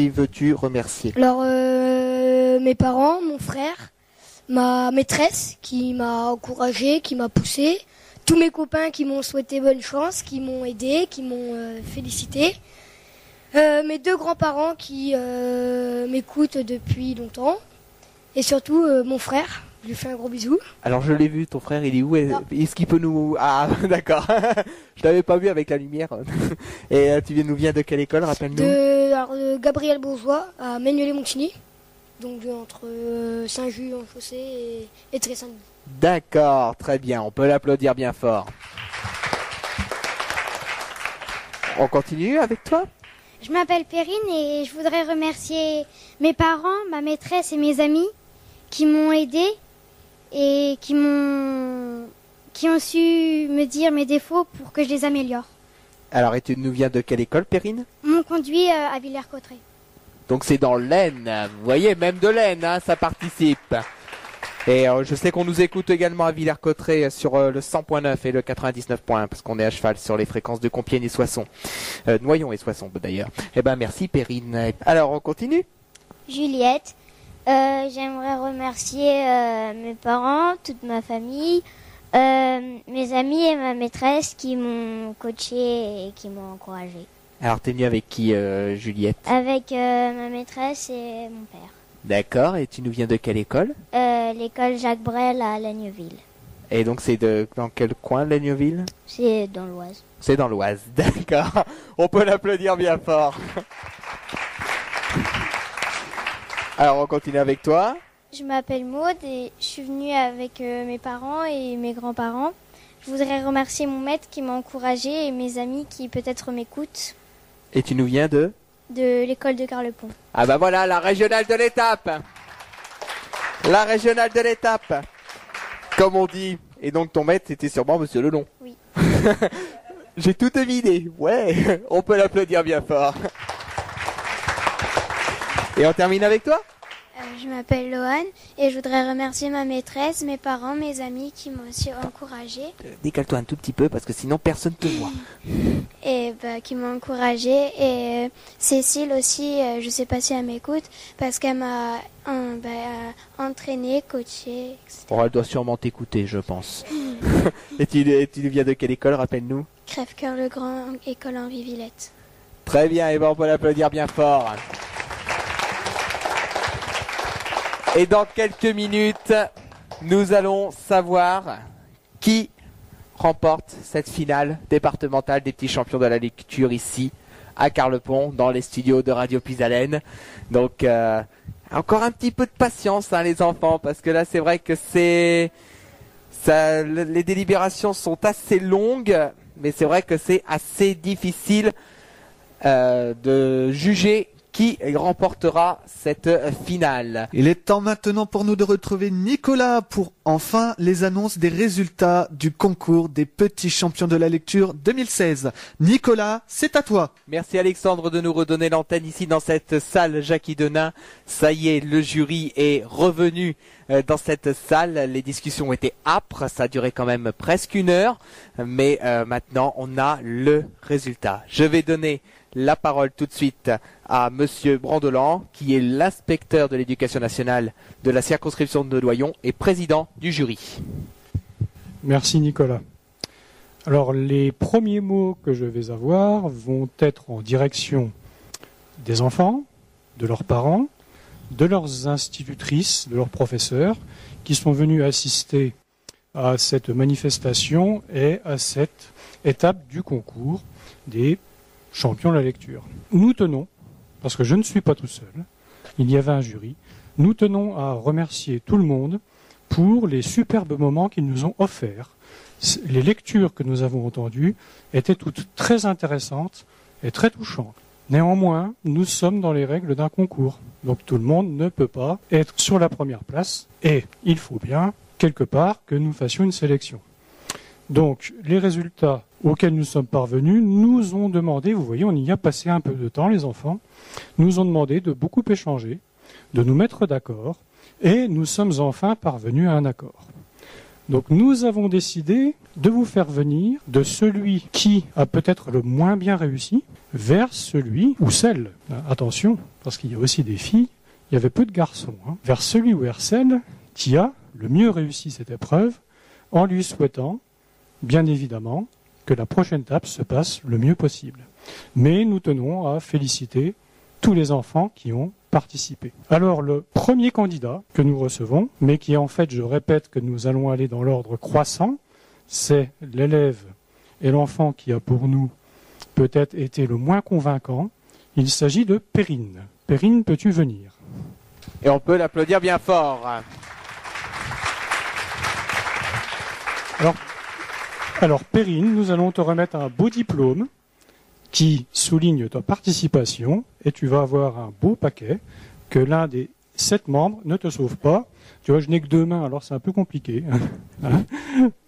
veux-tu remercier?
Alors mes parents, mon frère, ma maîtresse qui m'a encouragé, qui m'a poussé, tous mes copains qui m'ont souhaité bonne chance, qui m'ont aidé, qui m'ont félicité, mes deux grands-parents qui m'écoutent depuis longtemps, et surtout mon frère. Je lui fais un gros bisou.
Alors je l'ai vu, ton frère, il est où? Est-ce qu'il peut nous... Ah, d'accord. Je l'avais pas vu avec la lumière. Et tu nous viens de quelle école, rappelle-nous?
De Gabriel Bourgeois à Maignolet-Montigny. Donc entre Saint-Just-en-Chaussée et Tré-Saint-Denis.
D'accord, très bien. On peut l'applaudir bien fort. On continue avec toi?
Je m'appelle Perrine et je voudrais remercier mes parents, ma maîtresse et mes amis qui m'ont aidée et qui ont su me dire mes défauts pour que je les améliore.
Alors, et tu nous viens de quelle école, Perrine?
M'ont conduit à Villers-Cotterêts.
Donc c'est dans l'Aisne, vous voyez, même de l'Aisne, hein, ça participe. Et je sais qu'on nous écoute également à Villers-Cotterêts sur le 100.9 et le 99.1, parce qu'on est à cheval sur les fréquences de Compiègne et Soissons. Noyon et Soissons d'ailleurs. Eh ben merci Perrine. Alors on continue?
Juliette. J'aimerais remercier mes parents, toute ma famille, mes amis et ma maîtresse qui m'ont coaché et qui m'ont encouragé.
Alors t'es venue avec qui, Juliette?
Avec ma maîtresse et mon père.
D'accord, et tu nous viens de quelle école?
L'école Jacques Brel à Laigneville.
Et donc c'est dans quel coin, Laigneville?
C'est dans l'Oise.
C'est dans l'Oise, d'accord. On peut l'applaudir bien fort. Alors on continue avec toi.
Je m'appelle Maude et je suis venue avec mes parents et mes grands-parents. Je voudrais remercier mon maître qui m'a encouragée et mes amis qui peut-être m'écoutent.
Et tu nous viens de
l'école de Carlepont.
Ah bah voilà, la régionale de l'étape. La régionale de l'étape, comme on dit. Et donc ton maître, c'était sûrement Monsieur Lelon.
Oui.
J'ai tout deviné. Ouais, on peut l'applaudir bien fort. Et on termine avec toi?
Je m'appelle Loane et je voudrais remercier ma maîtresse, mes parents, mes amis qui m'ont aussi encouragée.
Décale-toi un tout petit peu parce que sinon personne te voit.
Et qui m'ont encouragée. Et Cécile aussi, je sais pas si elle m'écoute, parce qu'elle m'a entraînée, coachée, etc.
Oh, elle doit sûrement t'écouter, je pense. Et tu viens de quelle école, rappelle-nous?
Crève-Cœur le Grand, école Henri Villette.
Très bien, et ben on peut l'applaudir bien fort. Et dans quelques minutes, nous allons savoir qui remporte cette finale départementale des petits champions de la lecture ici à Carlepont, dans les studios de Radio Puisalène. Donc encore un petit peu de patience, hein, les enfants, parce que là c'est vrai que les délibérations sont assez longues, mais c'est vrai que c'est assez difficile de juger qui remportera cette finale.
Il est temps maintenant pour nous de retrouver Nicolas pour enfin les annonces des résultats du concours des petits champions de la lecture 2016. Nicolas, c'est à toi.
Merci Alexandre de nous redonner l'antenne ici dans cette salle Jackie Denain. Ça y est, le jury est revenu dans cette salle. Les discussions ont été âpres, ça a duré quand même presque 1 heure, mais maintenant on a le résultat. Je vais donner la parole tout de suite à Monsieur Brandolan, qui est l'inspecteur de l'éducation nationale de la circonscription de Noyon et président du jury.
Merci Nicolas. Alors les premiers mots que je vais avoir vont être en direction des enfants, de leurs parents, de leurs institutrices, de leurs professeurs, qui sont venus assister à cette manifestation et à cette étape du concours des champions de la lecture. Nous tenons, parce que je ne suis pas tout seul, il y avait un jury, nous tenons à remercier tout le monde pour les superbes moments qu'ils nous ont offerts. Les lectures que nous avons entendues étaient toutes très intéressantes et très touchantes. Néanmoins, nous sommes dans les règles d'un concours, donc tout le monde ne peut pas être sur la première place et il faut bien, quelque part, que nous fassions une sélection. Donc, les résultats auxquels nous sommes parvenus nous ont demandé, vous voyez, on y a passé un peu de temps, les enfants, nous ont demandé de beaucoup échanger, de nous mettre d'accord, et nous sommes enfin parvenus à un accord. Donc, nous avons décidé de vous faire venir de celui qui a peut-être le moins bien réussi vers celui ou celle, attention, parce qu'il y a aussi des filles, il y avait peu de garçons, vers celui ou vers celle qui a le mieux réussi cette épreuve, en lui souhaitant, bien évidemment, que la prochaine étape se passe le mieux possible. Mais nous tenons à féliciter tous les enfants qui ont participé. Alors le premier candidat que nous recevons, mais qui en fait, je répète que nous allons aller dans l'ordre croissant, c'est l'élève et l'enfant qui a pour nous peut-être été le moins convaincant. Il s'agit de Perrine. Perrine, peux-tu venir?
Et on peut l'applaudir bien fort.
Alors Perrine, nous allons te remettre un beau diplôme qui souligne ta participation et tu vas avoir un beau paquet que l'un des 7 membres ne te sauve pas. Tu vois, je n'ai que 2 mains, alors c'est un peu compliqué.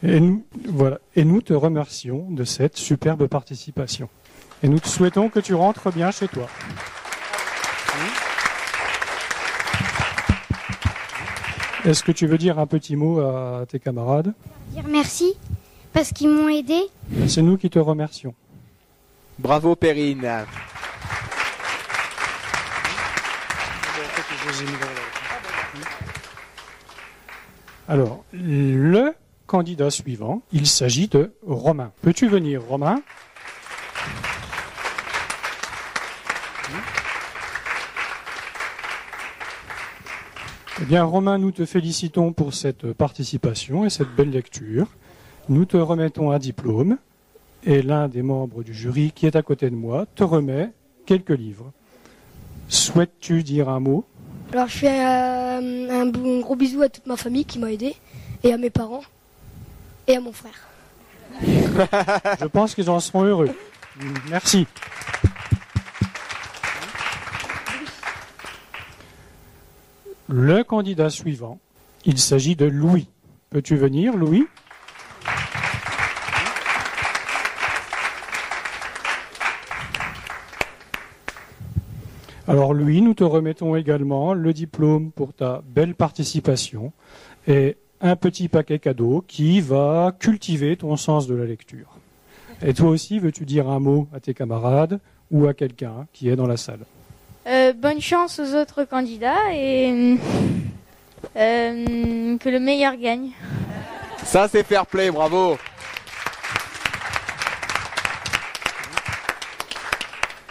Et nous te remercions de cette superbe participation. Et nous te souhaitons que tu rentres bien chez toi. Est-ce que tu veux dire un petit mot à tes camarades?
Dire merci, parce qu'ils m'ont aidé.
C'est nous qui te remercions.
Bravo Perrine.
Alors, le candidat suivant, il s'agit de Romain. Peux-tu venir, Romain? Eh bien, Romain, nous te félicitons pour cette participation et cette belle lecture. Nous te remettons un diplôme et l'un des membres du jury qui est à côté de moi te remet quelques livres. Souhaites-tu dire un mot?
Alors, je fais un gros bisou à toute ma famille qui m'a aidé, et à mes parents, et à mon frère.
Je pense qu'ils en seront heureux. Merci. Le candidat suivant, il s'agit de Louis. Peux-tu venir, Louis? Alors lui, nous te remettons également le diplôme pour ta belle participation et un petit paquet cadeau qui va cultiver ton sens de la lecture. Et toi aussi, veux-tu dire un mot à tes camarades ou à quelqu'un qui est dans la salle?
Bonne chance aux autres candidats et que le meilleur gagne.
Ça, c'est fair play, bravo.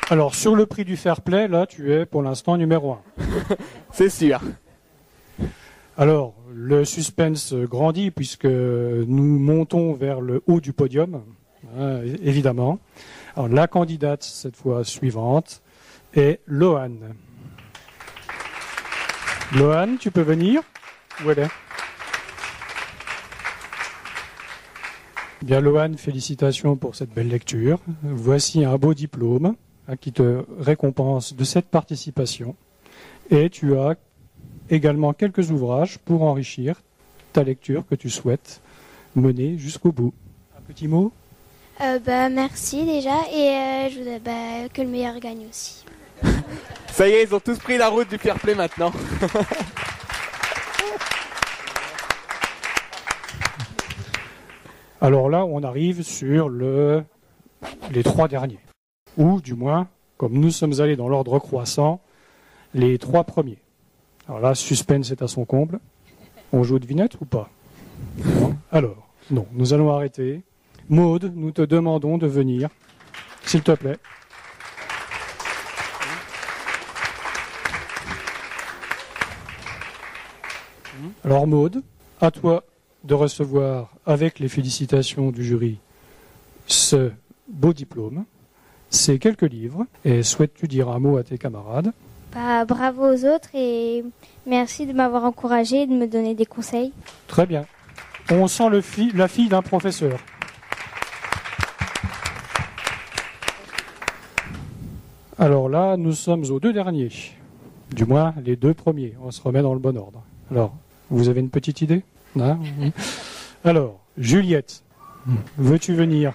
Alors, sur le prix du fair play, là, tu es pour l'instant numéro 1.
C'est sûr.
Alors, le suspense grandit puisque nous montons vers le haut du podium, hein, évidemment. Alors, la candidate, cette fois suivante, est Loane. Loane, tu peux venir? Où elle est? Bien, Loane, félicitations pour cette belle lecture. Voici un beau diplôme qui te récompense de cette participation. Et tu as également quelques ouvrages pour enrichir ta lecture que tu souhaites mener jusqu'au bout. Un petit mot?
Merci déjà et je voudrais que le meilleur gagne aussi.
Ça y est, ils ont tous pris la route du fair play maintenant.
Alors là, on arrive sur les 3 derniers. Ou du moins, comme nous sommes allés dans l'ordre croissant, les 3 premiers. Alors là, suspense est à son comble. On joue devinette ou pas? Non. Alors, non, nous allons arrêter. Maude, nous te demandons de venir, s'il te plaît. Alors Maude, à toi de recevoir, avec les félicitations du jury, ce beau diplôme, ces quelques livres, et souhaites-tu dire un mot à tes camarades?
Bravo aux autres et merci de m'avoir encouragé et de me donner des conseils.
Très bien. On sent la fille d'un professeur. Alors là, nous sommes aux 2 derniers. Du moins, les 2 premiers. On se remet dans le bon ordre. Alors, vous avez une petite idée? Non? Alors, Juliette, veux-tu venir?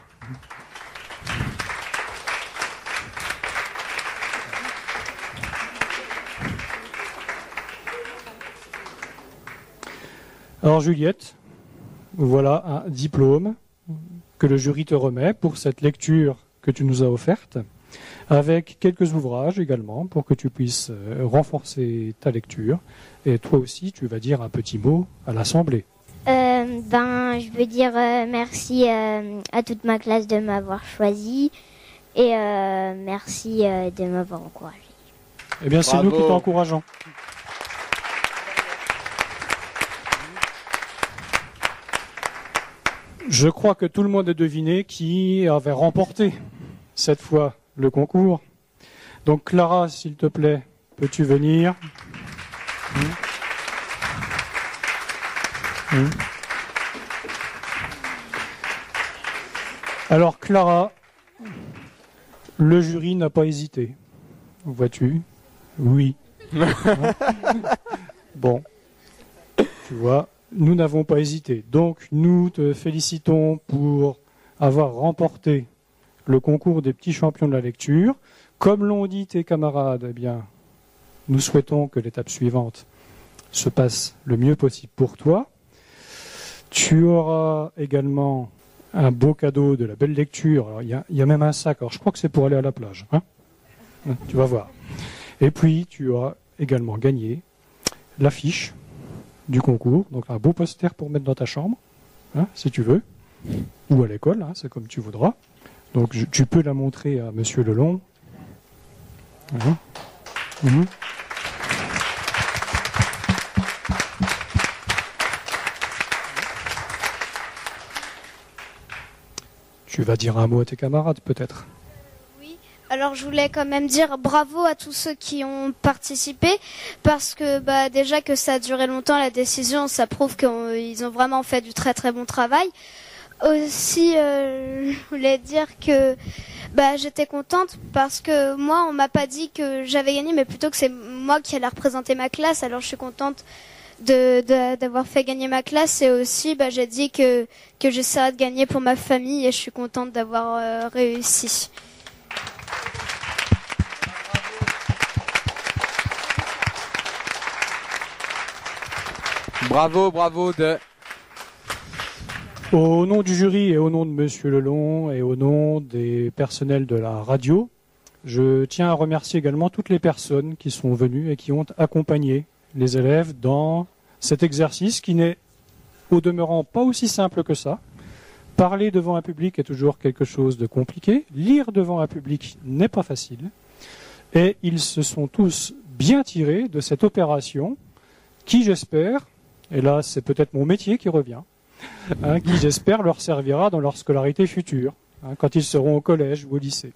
Alors Juliette, voilà un diplôme que le jury te remet pour cette lecture que tu nous as offerte, avec quelques ouvrages également pour que tu puisses renforcer ta lecture. Et toi aussi, tu vas dire un petit mot à l'Assemblée.
Je veux dire merci à toute ma classe de m'avoir choisi et merci de m'avoir encouragé.
Eh bien, c'est nous qui t'encourageons. Je crois que tout le monde a deviné qui avait remporté cette fois le concours. Donc Clara, s'il te plaît, peux-tu venir? Alors Clara, le jury n'a pas hésité. Vois-tu? Oui. Bon, tu vois, nous n'avons pas hésité. Donc nous te félicitons pour avoir remporté le concours des petits champions de la lecture. Comme l'ont dit tes camarades, eh bien, nous souhaitons que l'étape suivante se passe le mieux possible pour toi. Tu auras également un beau cadeau de la belle lecture. Alors, il y a même un sac. Alors, je crois que c'est pour aller à la plage. Hein, tu vas voir. Et puis, tu auras également gagné l'affiche du concours. Donc, un beau poster pour mettre dans ta chambre, hein, si tu veux. Ou à l'école, hein, c'est comme tu voudras. Donc, tu peux la montrer à Monsieur Lelon. Tu vas dire un mot à tes camarades, peut-être?
Oui, alors je voulais quand même dire bravo à tous ceux qui ont participé, parce que déjà que ça a duré longtemps la décision, ça prouve qu'ils ont vraiment fait du très très bon travail. Aussi, je voulais dire que j'étais contente parce que moi, on m'a pas dit que j'avais gagné, mais plutôt que c'est moi qui allais représenter ma classe. Alors je suis contente d'avoir fait gagner ma classe, et aussi j'ai dit que j'essaierais de gagner pour ma famille, et je suis contente d'avoir réussi.
Bravo, bravo de...
Au nom du jury et au nom de Monsieur Lelon et au nom des personnels de la radio, je tiens à remercier également toutes les personnes qui sont venues et qui ont accompagné les élèves dans cet exercice qui n'est au demeurant pas aussi simple que ça. Parler devant un public est toujours quelque chose de compliqué. Lire devant un public n'est pas facile. Et ils se sont tous bien tirés de cette opération qui, j'espère, et là c'est peut-être mon métier qui revient, qui j'espère leur servira dans leur scolarité future, quand ils seront au collège ou au lycée.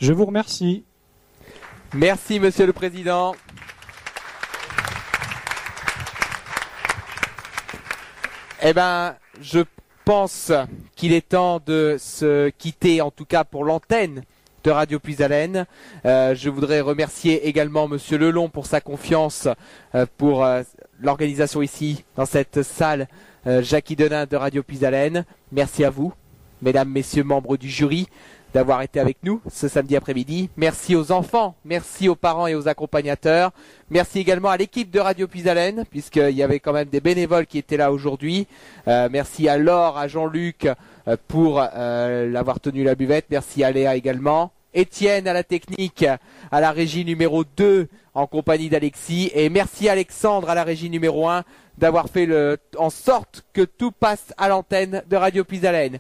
Je vous remercie.
Merci Monsieur le Président. Eh ben, je pense qu'il est temps de se quitter, en tout cas pour l'antenne de Radio Puisalène. Je voudrais remercier également Monsieur Lelon pour sa confiance, pour l'organisation ici, dans cette salle Jackie Denain de Radio Puisalène. Merci à vous, mesdames, messieurs, membres du jury, d'avoir été avec nous ce samedi après-midi. Merci aux enfants, merci aux parents et aux accompagnateurs. Merci également à l'équipe de Radio Puisalène, puisqu'il y avait quand même des bénévoles qui étaient là aujourd'hui. Merci à Laure, à Jean-Luc pour l'avoir tenu la buvette. Merci à Léa également. Étienne à la technique, à la régie numéro 2 en compagnie d'Alexis. Et merci Alexandre à la régie numéro 1 d'avoir fait en sorte que tout passe à l'antenne de Radio Puisalène.